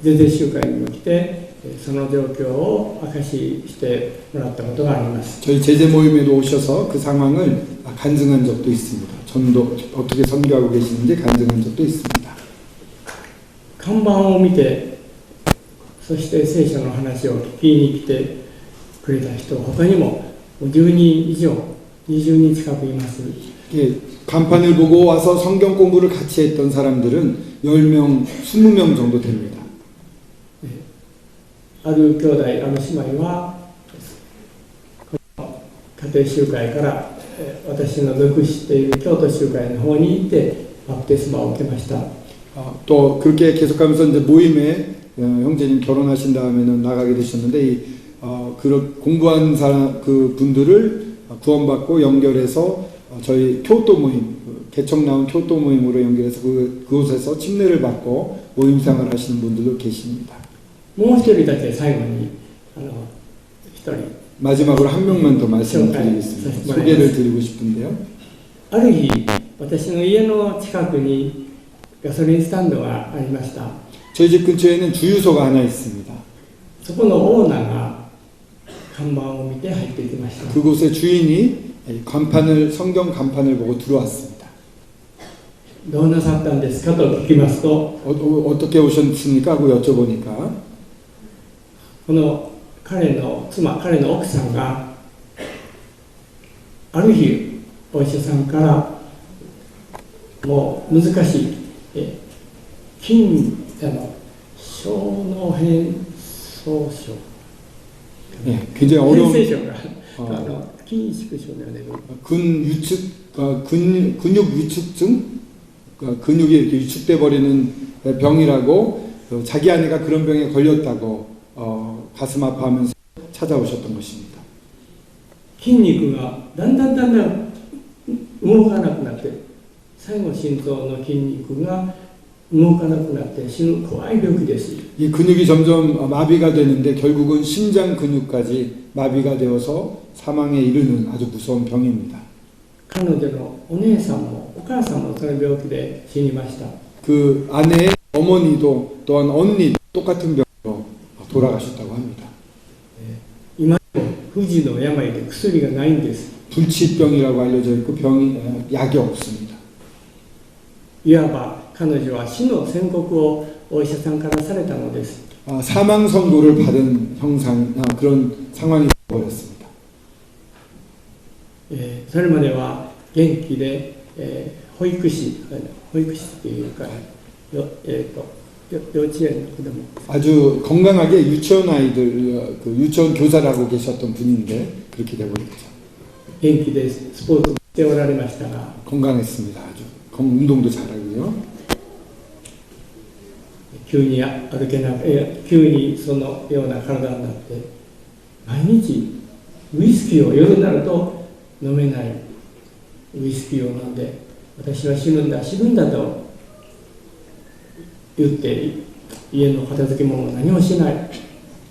全然集会にも来て、その状況を明かししてもらったことがあります。 저희 제재 모임에도 오셔서 그 상황을 간증한 적도 있습니다. 전도 어떻게 선교하고 계시는지 간증한 적도 있습니다. 看板を見て、そして聖書の話を聞きに来てくれた人、他にも10人以上、20人近くいます。 예, 간판을 보고 와서 성경 공부를 같이 했던 사람들은 10명, 20명 정도 됩니다. ある兄弟、ある姉妹は、この家庭集会から私の属している京都集会の方に行ってバプテスマを受けました。 또 그렇게 계속하면서 이제 모임에 형제님 결혼하신 다음에는 나가게 되셨는데 공부한 사람 그 분들을 구원받고 연결해서 저희 교토 모임 개척 나온 교토 모임으로 연결해서 그곳에서 침례를 받고 모임 생활을 하시는 분들도 계십니다. もう一人だけ最後に一人 마지막으로 한 명만 더 말씀드리겠습니다. 소개를 드리고 싶은데요. ある日、私の家の近くにガソリンスタンドがありました。 저희 집 근처에는 주유소가 하나 있습니다. そこのオーナーが看板を見て入ってきました。 그곳의 주인이 성경 간판을 보고 들어왔습니다. どうなさったんですかと聞きますと、 어떻게 오셨습니까? 하고 여쭤보니까 この彼の妻、彼の奥さんがある日お医者さんからもう難しい小脳変装症、 굉장히 어려운 変性症が筋萎縮症のような 근육 위축증, 근육이 이렇게 위축돼 버리는 병이라고 자기 아내가 그런 병에 걸렸다고 가슴 아파하면서 찾아오셨던 것입니다. 筋肉がだんだん動かなくなって、最後心臓の筋肉が動かなくなって死ぬ怖い病気です。 이 근육이 점점 마비가 되는데 결국은 심장 근육까지 마비가 되어서 사망에 이르는 아주 무서운 병입니다. 彼女のお姉さんもお母さんもその病気で死にました。 그 아내의 어머니도 또한 언니 똑같은 병으로 돌아가셨다고 합니다. 今も不治の病で薬がないんです。 불치병이라고 알려져 있고 약이 없습니다. いわば彼女は死の宣告をお医者さんからされたのです。 사망 선고를 받은 그런 상황이 되어버렸습니다. それまでは元気で、保育士というか、幼稚園の子供 아주 건강하게 유치원 아이들 유치원 교사를 하고 계셨던 분인데 그렇게 되어버렸죠. 元気でスポーツをしておられましたが 건강했습니다. 아주 운동도 잘하고요. 急に歩けなく急にそのような体になって毎日ウイスキーを夜になると飲めないウイスキーを飲んで私は死ぬんだと言って家の片付け物を何もしない。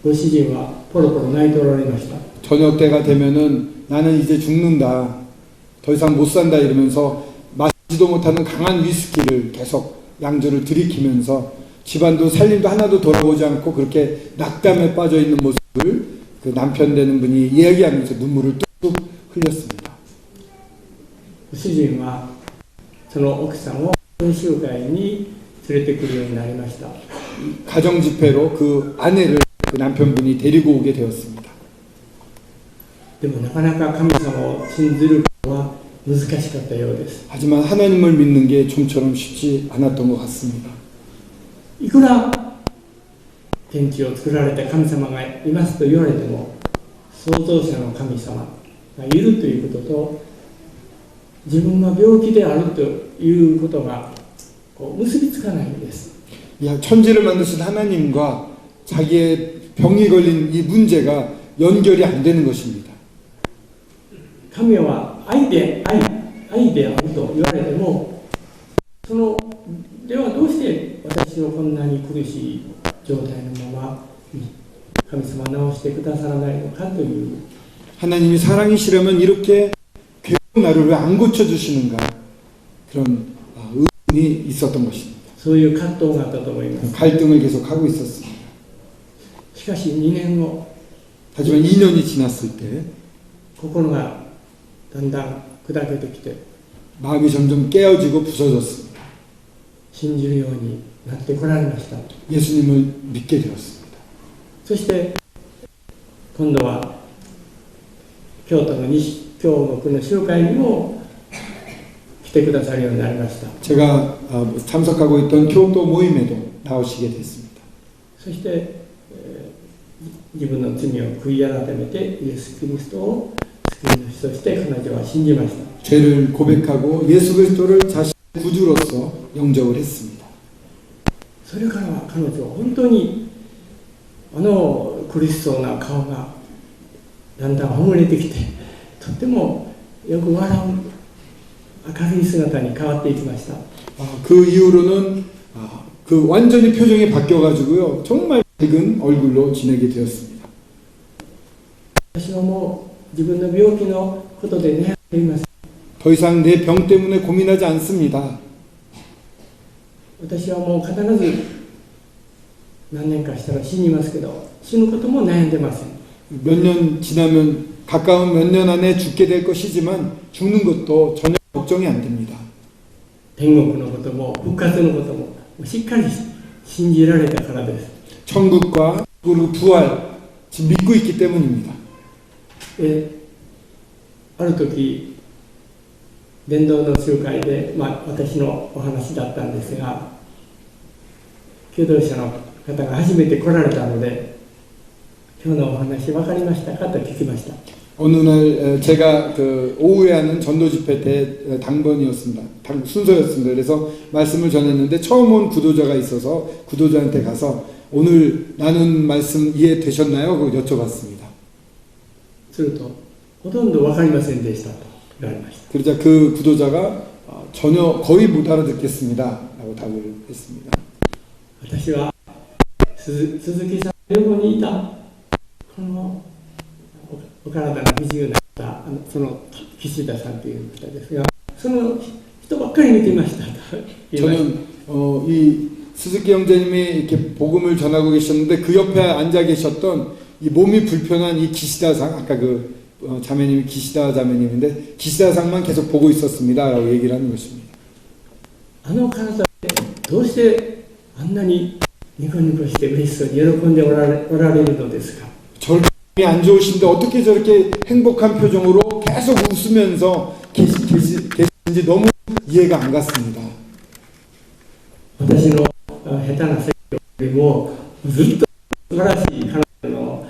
ご主人はポロポロ泣いておられました。 저녁 때가 되면은 나는 이제 죽는다. 더 이상 못 산다 이러면서 마시지도 못하는 강한 위스키를 계속 양주를 들이키면서 집안도 살림도 하나도 돌아보지 않고 그렇게 낙담에 빠져 있는 모습을 그 남편 되는 분이 이야기하면서 눈물을 뚝뚝 흘렸습니다. 主人はその奥さんを懇集会に連れてくるようになりました。 가정 집회로 그 아내를 그 남편분이 데리고 오게 되었습니다. でもなかなか神様を信ずることは難しかったようです。 하지만 하나님을 믿는 게 좀처럼 쉽지 않았던 것 같습니다. いくら天地を作られた神様がいますと言われても、創造者の神様がいるということと自分が病気であるということが結びつかないんです。 천지를 만드신 하나님과 자기의 병이 걸린 이 문제가 연결이 안 되는 것입니다. 神は愛であると言われても、ではどうして私をこんなに苦しい状態のまま神様は治してくださらないのかという 하나님이 사랑이시라면 이렇게 괴로운 나를 왜 안 고쳐주시는가 그런 의문이 있었던 것입니다. そういう葛藤があったと思います。 갈등을 계속하고 있었습니다. ししかし2年後 하지만 2년이 지났을 때 心がだんだん砕けてきて 마음이 점점 깨어지고 부서졌습니다. 信じるようになってこられました。 예수님을 믿게 되었습니다. そして今度は京都の西京極の集会にも来てくださるようになりました。 제가 참석하고 있던 교토 모임에도 나오시게 됐습니다. そして、自分の罪を悔い改めてイエス・キリストを救い主として彼女は信じました。 죄를 고백하고 예수 그리스도를 자신의 구주로서 영접을 했습니다. それからは彼女は本当に苦しそうな顔がだんだんほぐれてきて、とってもよく笑う明るい姿に変わっていきました。 그 이후로는 그 완전히 표정이 바뀌어가지고요, 정말 밝은 얼굴로 지내게 되었습니다. 私はもう自分の病気のことで悩んでいます。 더 이상 내 병 때문에 고민하지 않습니다. 私はもう必ず何年かしたら死にますけど、死ぬことも悩んでません。 몇 년 지나면 가까운 몇 년 안에 죽게 될 것이지만 죽는 것도 전혀 걱정이 안 됩니다. 天国のことも復活のこともしっかり信じられたからです。 천국과 그리고 부활 지금 믿고 있기 때문입니다. ある時伝道の集会で、私のお話だったんですが、求道者の方が初めて来られたので、今日のお話分かりましたかと聞きました。 어느 날 제가 그 오후에 하는 전도 집회 때 당번이었습니다. 순서였습니다. 그래서 말씀을 전했는데 처음 온 구도자가 있어서 구도자한테 가서 오늘 나눈 말씀 이해되셨나요? 그거 여쭤봤습니다. するとほとんど分かりませんでしたと言われました。 그러자 그 구도자가 전혀 거의 못 알아듣겠습니다 라고 답을 했습니다. 私は鈴木さんの横にいたこのお体が不自由な方、その岸田さんという方ですが、その人ばっかり見ていましたと言いました。 저는 이 스즈키 형제님이 이렇게 복음을 전하고 계셨는데 그 옆에 앉아 계셨던 이 몸이 불편한 이 기시다상, 아까 그 자매님이 기시다 자매님인데 기시다상만 계속 보고 있었습니다 라고 얘기를 하는 것입니다. あの体でどうしてあんなにニコニコして嬉しそうに喜んでおられるのですか。 저렇게 안 좋으신데 어떻게 저렇게 행복한 표정으로 계속 웃으면서 계신지 너무 이해가 안 갔습니다. 私の下手な説教よりもずっと素晴らしい彼女の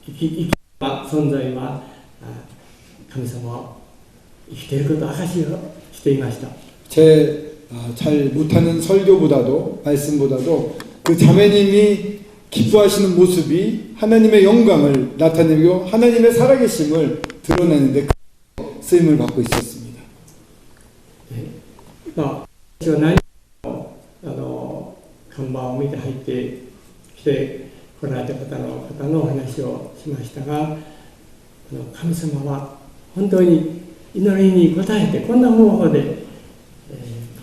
生きた存在は神様は生きていることを証しをしていました。 제 잘 못하는 설교보다도 말씀보다도 그 자매님이 기뻐하시는 모습이 하나님의 영광을 나타내고 하나님의 살아계심을 드러내는데 쓰임을 받고 있었습니다. 私は何も看板を見て入ってきて来られた方のお話をしましたが、神様は本当に祈りに応えてこんな方法で、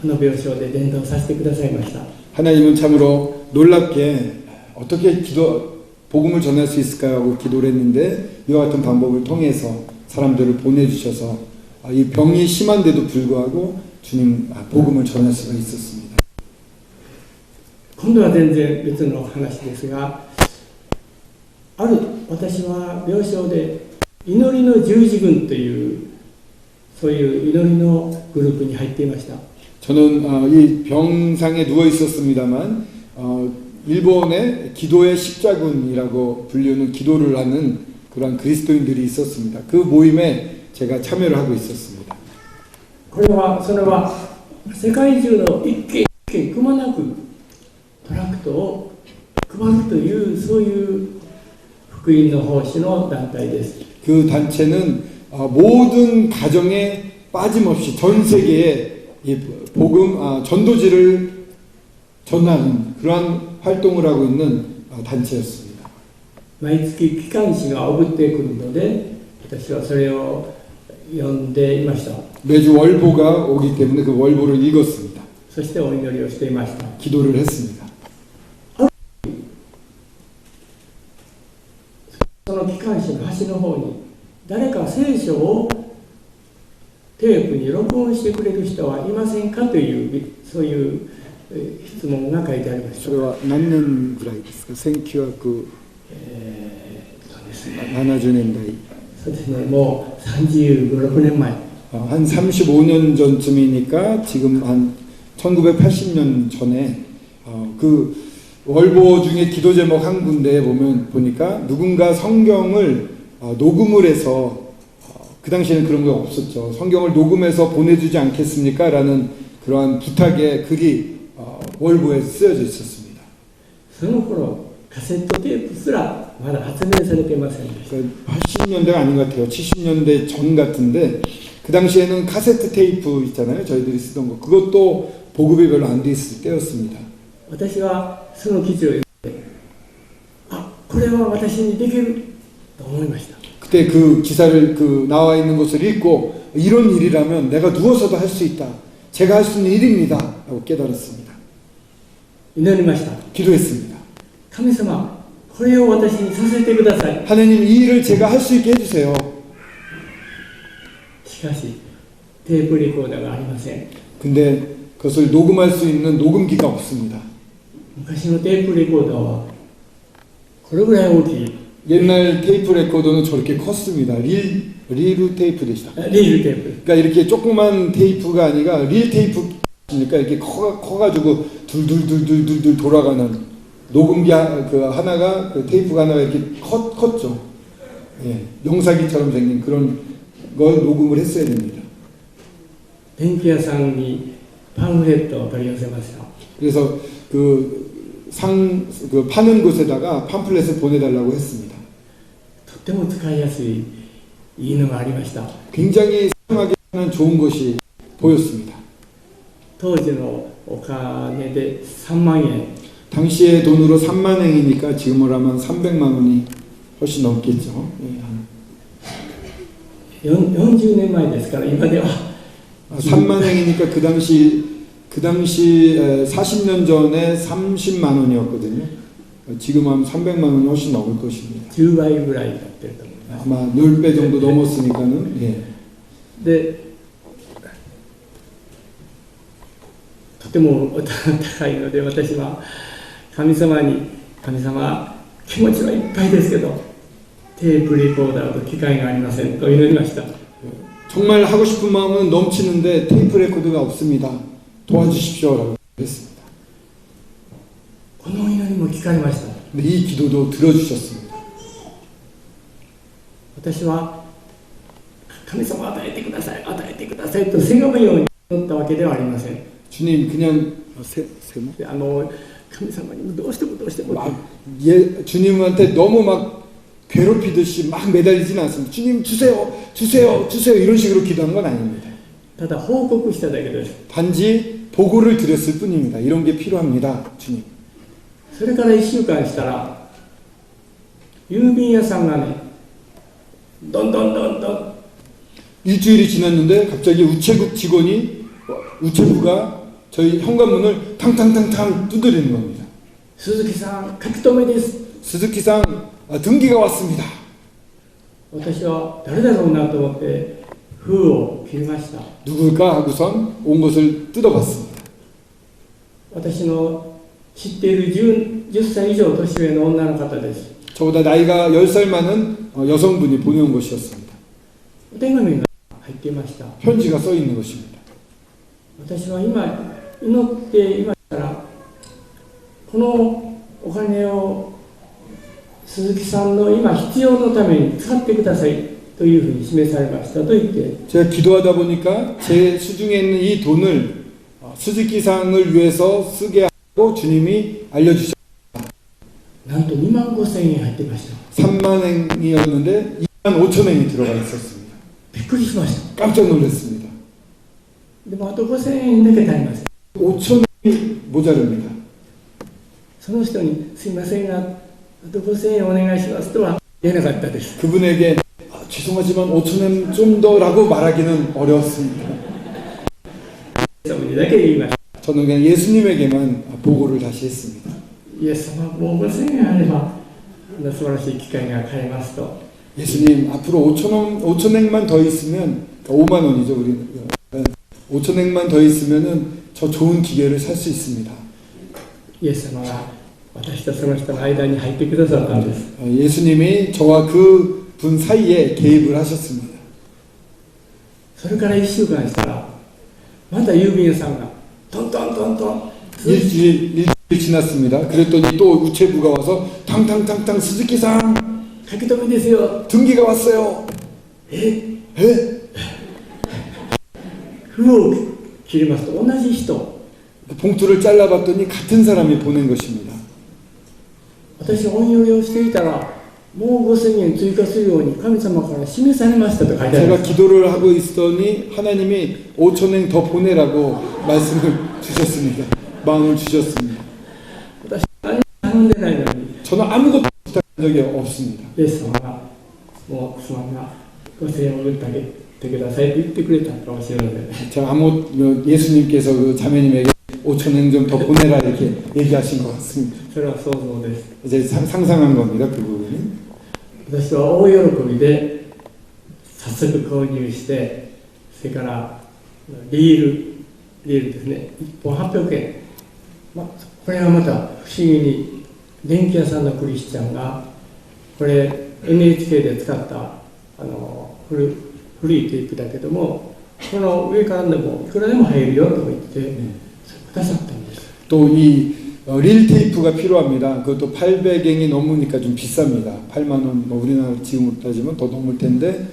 この病床で伝道させてくださいました。 하나님은 참으로 놀랍게 어떻게 복음을 전할 수 있을까요? 하고 기도를 했는데 이와 같은 방법을 통해서 사람들을 보내주셔서 이 병이 심한데도 불구하고 주님 복음을 전할 수가 있었습니다. 今度は全然別の話ですが、ある私は病床で祈りの十字軍というそういう祈りのグループに入っていました。 저는 이 병상에 누워 있었습니다만 일본의 기도의 십자군이라고 불리는 기도를 하는 그런 그리스도인들이 있었습니다. 그 모임에 제가 참여를 하고 있었습니다. それは世界中の一軒一軒くまなくトラクトを配るというそういう福音の奉仕の団体です。 그 단체는 모든 가정에 빠짐없이 전 세계에 이 복음 전도지를 전하는 그러한 활동을 하고 있는 단체였습니다. 毎月機関誌が送ってくるので、私はそれを読んでいました。 매주 월보가 오기 때문에 그 월보를 읽었습니다. そしてお祈りをしていました。 기도를 했습니다. 端子の端の方に誰か聖書をテープに録音してくれる人はいませんかというそういう質問が書いてありました。それは何年ぐらいですか。1970年代。そうですね、もう35、6年前。한 35년 전쯤이니까 지금 한 1980년 전에 그 월보 중에 기도 제목 한 군데에 보니까 누군가 성경을 녹음을 해서 그 당시에는 그런 게 없었죠. 성경을 녹음해서 보내주지 않겠습니까? 라는 그러한 부탁의 글이 월보에 쓰여져 있었습니다. その頃カセットテープすらまだ発明されていませんでした。 80년대가 아닌 것 같아요. 70년대 전 같은데 그 당시에는 카세트 테이프 있잖아요. 저희들이 쓰던 거. 그것도 보급이 별로 안 돼 있을 때였습니다. 私はその記事を読んで、これは私にできると思いました。 그때 그 기사를 나와 있는 것을 읽고 이런 일이라면 내가 누워서도 할 수 있다. 제가 할 수 있는 일입니다. 라고 깨달았습니다. 祈りました。 기도했습니다. 神様、これを私にさせてください。 하나님 이 일을 제가 할 수 있게 해주세요. しかしテープレコーダーがありません。 근데 그것을 녹음할 수 있는 녹음기가 없습니다. 昔のテープレコーダーはこれぐらい大きい。 옛날 테이프 레코더는 저렇게 컸습니다. 릴 테이프 되시다. リールテープ。 그러니까 이렇게 조그만 테이프가 아니라 릴 테이프 그러니까 이렇게 커가지고 둘둘둘둘둘 돌아가는 녹음기 하나가 그 테이프가 하나가 이렇게 컸죠. 예, 용사기처럼 생긴 그런 걸 녹음을 했어야 됩니다. 電気屋さんにパンフレットを取り寄せました。 그래서 파는 곳에다가 팜플렛을 보내달라고 했습니다. とっても使いやすいいいのがありました。 굉장히 사용하기 하는 좋은 것이 보였습니다. 当時のお金で3万円。 당시의 돈으로 3만 행이니까 지금으로 하면 300만 원이 훨씬 넘겠죠. 예. 40年前ですから今では 3만 행이니까 그 당시 40년 전에 30만 원이었거든요. 지금 하면 300만 원이 훨씬 넘을 것입니다. 10倍ぐらいになってると思います。 아마 10배 정도 넘었으니까는 예. でとても高いので私は神様に神様気持ちはいっぱいですけどテープレコーダーと機械がありませんと祈りました。 정말 하고 싶은 마음은 넘치는데 테이프 레코드가 없습니다. 도와주십시오라고 했습니다. この祈りも聞かれました。 근데 이 기도도 들어주셨습니다. 私は神様与えてください与えてくださいとせがむように祈ったわけではありません。 주님 그냥 세모? 神様にどうしても주님한테 너무 막 괴롭히듯이 막 매달리지는 않습니다. 주님 주세요 이런 식으로 기도한 건 아닙니다. ただ報告しただけです。 단지 보고를 드렸을 뿐입니다. 이런 게 필요합니다. 주님. それから1週間したら郵便屋さんがねどんどん 일주일이 지났는데 갑자기 우체국 직원이 우체부가 저희 현관문을 탕탕탕탕 두드리는 겁니다. 鈴木さん書き留めです。 스즈키상 등기가 왔습니다. 私は誰だろうなと思って封を切りました。 누굴까 하고선 온 것을 뜯어봤습니다. 私の知っている 10歳以上年上の女の方です。 저보다 나이가 10살 많은 여성분이 보내온 것이었습니다. お手紙が入っていました。 편지가 써 있는 것입니다. 私は今祈っていましたらこのお金を鈴木さんの今必要のために使ってくださいというふうに示されましたと言って 제가 기도하다 보니까 제 수중에 있는 이 돈을 스즈키상을 위해서 쓰게 하고 주님이 알려주셨습니다. なんと2万5,000円入っていました。 3만 행이었는데 2만 5천 행이 들어가 있었습니다. びっくりしました。 깜짝 놀랐습니다. でもあと5,000円だけ足りません。 5천 행이 모자릅니다. その人にすいませんがあと5,000円お願いしますとは言えなかったです。 그분에게 죄송하지만 5천 행 좀 더라고 말하기는 어려웠습니다. イエス様にだけ言いました。 저는 그냥 예수님에게만 보고를 다시 했습니다. イエス様もう5,000円あれば素晴らしい機会が買えますと 예수님 앞으로 5천행만 더 있으면, 그러니까 5만 원이죠. 우리는 5천행만 더 있으면은 저 좋은 기계를 살 수 있습니다. イエス様が私とその人の間に入ってくださったんです。 예수님이 저와 그 분 사이에 개입을 하셨습니다. それから1週間したらまた郵便屋さんがトントントントン 일주일 지났습니다. 그랬더니 또 우체부가 와서 탕탕탕탕 스즈키상 書き留めですよ。 등기가 왔어요. え 에? 封を切りますと同じ人。 봉투를 잘라봤더니 같은 사람이 보낸 것입니다. 私お祈りをしていたらもう5000円追加するように神様から示されましたと書いてありま 제가 す。 기도를 하고 있더니 하나님이 5천행 더 보내라고 말씀을 주셨습니다. 마음을 주셨습니다. 私何も頼んでないのに 저는 아무것도 부탁한 적이 없습니다. イエス様がもうすまんが5000円を売ってあげてくださいって言ってくれたかもしれない。 제가 예수님께서 그 자매님에게 5천행 좀 더 보내라 이렇게 얘기하신 것 같습니다. それは想像です。 이제 상상한 겁니다. 그 부분이. 私は大喜びで早速購入して、それからリールですね、1本800円、これはまた不思議に電気屋さんのクリスチャンがこれ NHK で使った古いテープだけどもこの上からでもいくらでも入るよと言ってくださったんです。 또 이 릴 테이프가 필요합니다. 그것도 800엔이 넘으니까 좀 비쌉니다. 8만 원, 우리나라 지금으로 따지면 더 넘을 텐데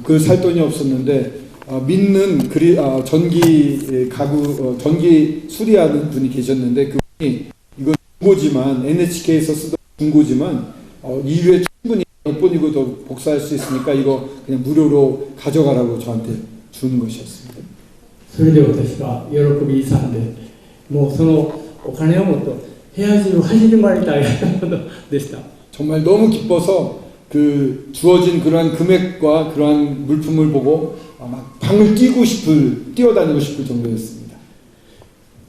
그 살 돈이 없었는데 믿는 전기 가구 전기 수리하는 분이 계셨는데 그분이 이거 중고지만 NHK에서 쓰던 중고지만 이후에 충분히 몇 번이고 더 복사할 수 있으니까 이거 그냥 무료로 가져가라고 저한테 주는 것이었습니다. それで私は喜び勇んでもうそのお金を持って部屋中を走り回りたいほどでした。 정말 너무 기뻐서 그 주어진 그러한 금액과 그러한 물품을 보고 막 방을 뛰어다니고 싶을 정도였습니다.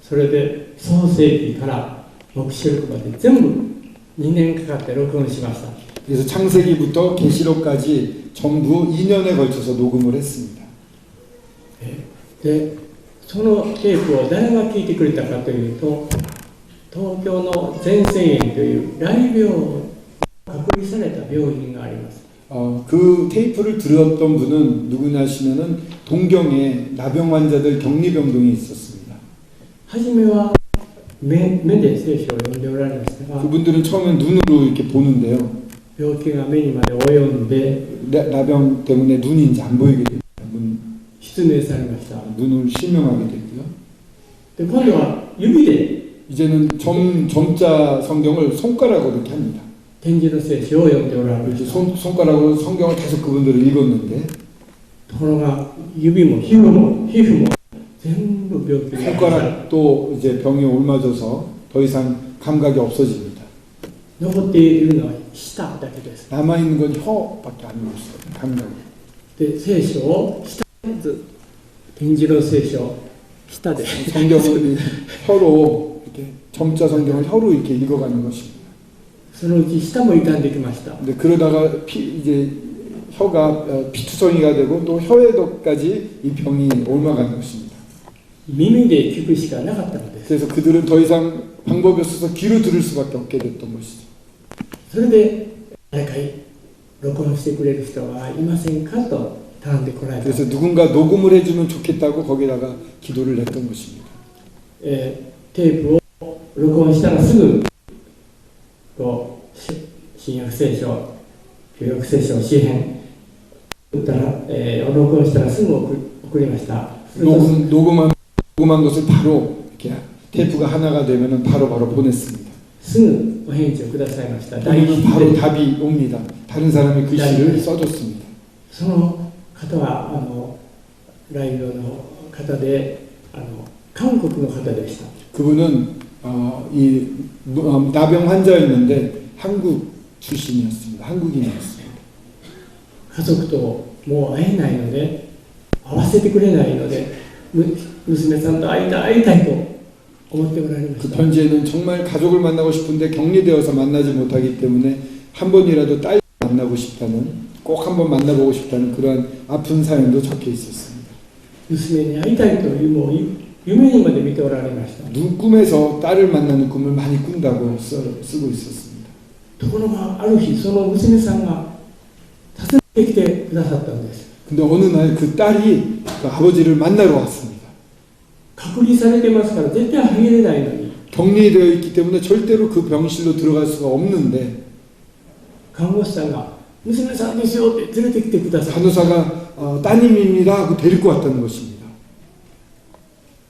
それで創世記から黙示録まで全部2年かかって録音しました。 그래서 창세기부터 계시록까지 전부 2년에 걸쳐서 녹음을 했습니다. でそのテープを誰が聞いてくれたかというと東京の全生園という大病隔離された病院があります。 그 테이프를 들었던 분은 누구냐 하시면은 동경에 나병 환자들 격리병동이 있었습니다. 初めは目で聖書を読んでおられましたが 그분들은 처음엔 눈으로 이렇게 보는데요. 病気が目にまで及んで 나병 때문에 눈이 이제 안 보이게 됩니다. 失明されました。 눈을 실명하게 됐고요. で今度は指で 이제는 점자 성경을 손가락으로 이렇게 합니다. 点字の聖書を読んでおられま 이렇게 した。 손가락으로 성경을 계속 그분들을 읽었는데 ところが指も皮膚も全部病気が 손가락도 이제 병이 옮아져서 더 이상 감각이 없어집니다. 残っているのは舌だけです。 남아있는 건 혀밖에 안 남았어요. 감각이. で聖書を舌で点字の聖書を舌で 성경을 혀로 이렇게 점자 성경을 혀로 이렇게 읽어가는 것입니다. そのうち舌も傷んできました。 근데 그러다가 이제 혀가 피투성이가 되고 또 혀에도까지 이 병이 옮아가는 것입니다. 耳で聞くしかなかったのです。 그래서 그들은 더 이상 방법이 없어서 귀로 들을 수밖에 없게 됐던 것이죠. それで誰か録音してくれる人はいませんかと頼んでこられた。 그래서 누군가 녹음을 해주면 좋겠다고 거기다가 기도를 냈던 것입니다. テープを録音したらすぐこう新約聖書、旧約聖書、詩編打ったら、録音したらすぐ送りました。 녹음한 것을 바로 이렇게 테이프가 하나가 되면은 바로 보냈습니다. すぐお返事をくださいました。 그러면 바로 답이 옵니다. 다른 사람이 글씨를 써줬습니다. その方はライブの方で韓国の方でした。 그분은 이 나병 환자였는데 한국 출신이었습니다. 한국인이었습니다. 家族ともう会えないので会わせてくれないので娘さんと会いたいと思っておられまし 그 た。 편지에는 정말 가족을 만나고 싶은데 격리되어서 만나지 못하기 때문에 한 번이라도 딸 만나고 싶다는 꼭 한번 만나보고 싶다는 그런 아픈 사연도 적혀 있었습니다. 娘に会いたいというもう夢にまで見ておられました。 꿈에서 딸을 만나는 꿈을 많이 꾼다고 쓰고 있었습니다. ところがある日その娘さんが訪ねてきてくださったんです。 근데 어느 날 그 딸이 그 아버지를 만나러 왔습니다. 隔離されてますから絶対入れないのに 격리되어 있기 때문에 절대로 그 병실로 들어갈 수가 없는데 看護師さんが娘さんですよって連れてきてください。 간호사가 따님입니다 하고 데리고 왔다는 것입니다.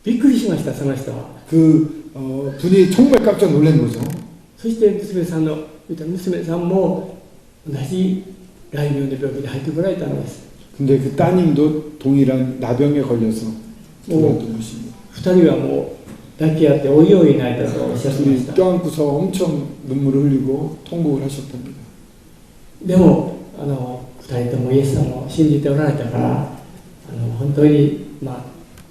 びっくりしました。その人は。 분이 정말 깜짝 놀란 거죠. そして娘さんの言った娘さんも同じライブの病気で入ってこられたんです。 근데 그 따님도 동일한 나병에 걸려서 들어왔던 것입니다. 2人はもう抱き合っておいおい泣いたとおっしゃってまし 둘이 た。 껴안고서 엄청 눈물을 흘리고 통곡을 하셨답니다. でも2人ともイエス様を信じておられたから本当に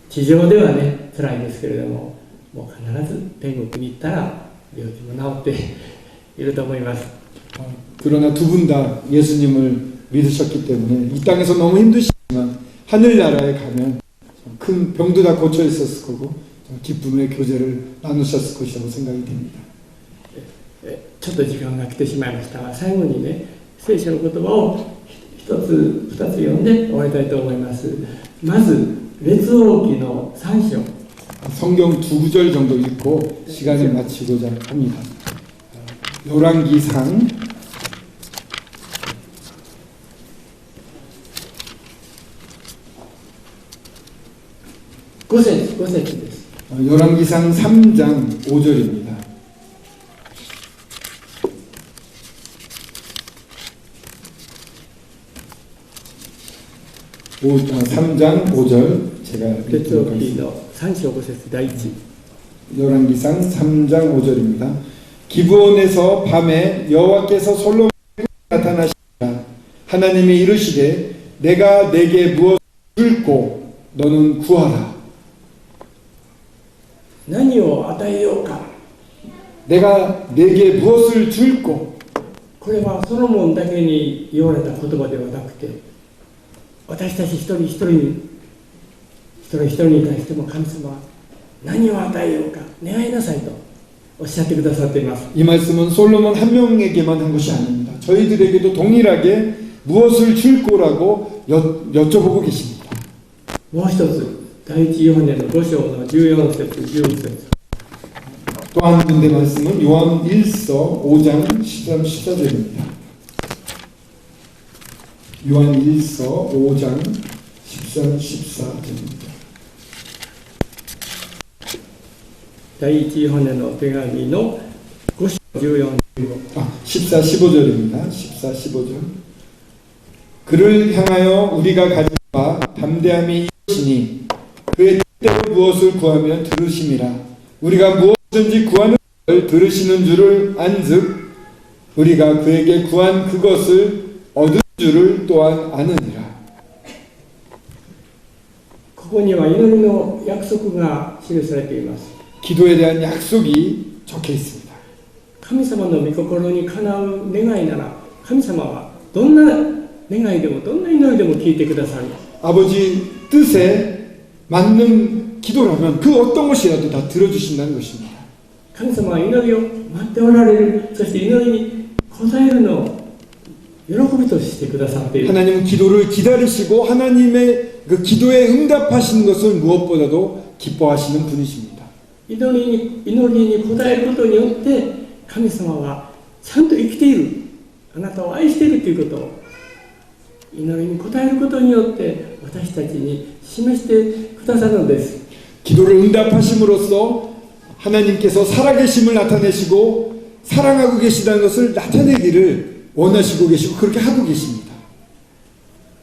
地上ではね辛いですけれどももう必ず天国に行ったら病気も治っていると思います。 그러나 두 분 다 예수님을 믿으셨기 때문에 이 땅에서 너무 힘드시지만 하늘나라에 가면 큰 병도 다 고쳐 있었을 거고 기쁨의 교제를 나누셨을 것이라고 생각이 됩니다. ちょっと時間が来てしまいましたが最後にね聖書の言葉を一つ二つ読んで終わりたいと思います。まず列王記の3章 성경 2구절 정도 읽고 시간을 마치고자 합니다. 열왕기상 5節です。 열왕기상 3장 5절입니다. 3장 5절 제가 列王 읽도록 記 하겠습니다. の3章5節第1 열왕기상 3장 5절입니다. 기브온에서 밤에 여호와께서 솔로몬에게 나타나시니라. 하나님이 이르시되 내가 내게 무엇을 줄고 너는 구하라. 何を与えようか。 내가 내게 무엇을 줄고. これはソロモンだけに言われた言葉ではなくて私たち一人一人に対しても神様は何を与えようか願いなさいとおっしゃってくださっています。 이 말씀은 솔로몬 한 명에게만 한 것이 아닙니다. 저희들에게도 동일하게 무엇을 줄 거라고 여쭤보고 계십니다. もう一つ第一ヨハネの5章の14節15節 또 한 군데 말씀은 요한 1서 5장 13, 14절입니다. 요한 1서 5장 13, 14절입니다. 第一ヨハネの手紙の5章14 14, 15절입니다. 14, 15절. 그를 향하여 우리가 가진 바 담대함이 이것이니 그의 뜻대로 무엇을 구하면 들으심이라. 우리가 무엇든지 구하는 걸 들으시는 줄을 안즉 우리가 그에게 구한 그것을 얻은 줄을 또한 아느니라. ここには祈りの約束が記されています。 기도에 대한 약속이 적혀 있습니다. 神様の御心にかなう願いなら神様はどんな願いでもどんな祈りでも聞いてくださる。 아버지 뜻에 맞는 기도라면 그 어떤 것이라도 다 들어주신다는 것입니다. 神様は祈りを待っておられる。そして祈りに応えるのを喜びとしてくださっている。 하나님은 기도를 기다리시고 하나님의 그 기도에 응답하시는 것을 무엇보다도 기뻐하시는 분이십니다. 祈りに応えることによって神様はちゃんと生きている、あなたを愛しているということを祈りに応えることによって私たちに示してくださるのです。 기도를 응답하심으로써 하나님께서 살아계심을 나타내시고 사랑하고 계시다는 것을 나타내기를 원하시고 계시고 그렇게 하고 계십니다.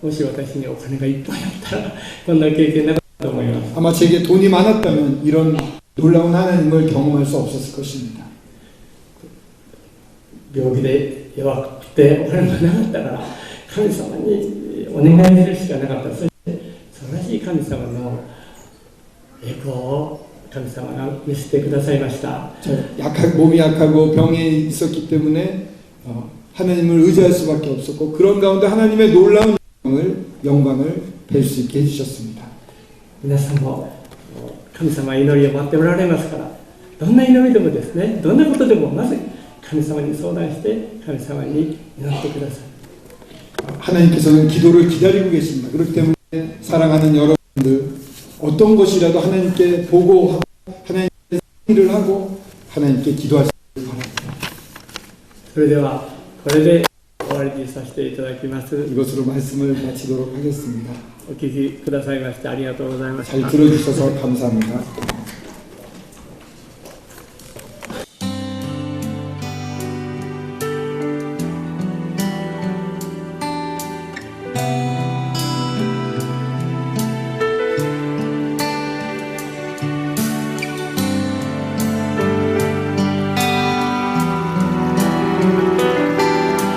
もし私にお金がいっぱいあったらこんな経験なかったと思います。 아마 제게 돈이 많았다면 이런 놀라운 하나님을 경험할 수 없었을 것입니다. 病気で弱くてお金がなかったから神様にお願いするしかなかった。そして素晴らしい神様の栄光を神様が見せてくださいました。 몸이 약하고 병에 있었기 때문에 하나님을 의지할 수밖에 없었고 그런 가운데 하나님의 놀라운 영광을 뵐 수 있게 해주셨습니다. 皆さんも神様祈りを待っておられますから、どんな祈りでもですね、どんなことでもまず神様に相談して神様に祈ってください。 하나님께서는 기도를 기다리고 계십니다. 그렇기 때문에 사랑하는 여러분들 어떤 것이라도 하나님께 보고하고 하나님께 일을 하고 하나님께 기도하시길 바랍니다. それではこれで終わりにさせていただきます。 이것으로 말씀을 마치도록 하겠습니다. お聞きくださいましてありがとうございました。 잘 들어주셔서 감사합니다.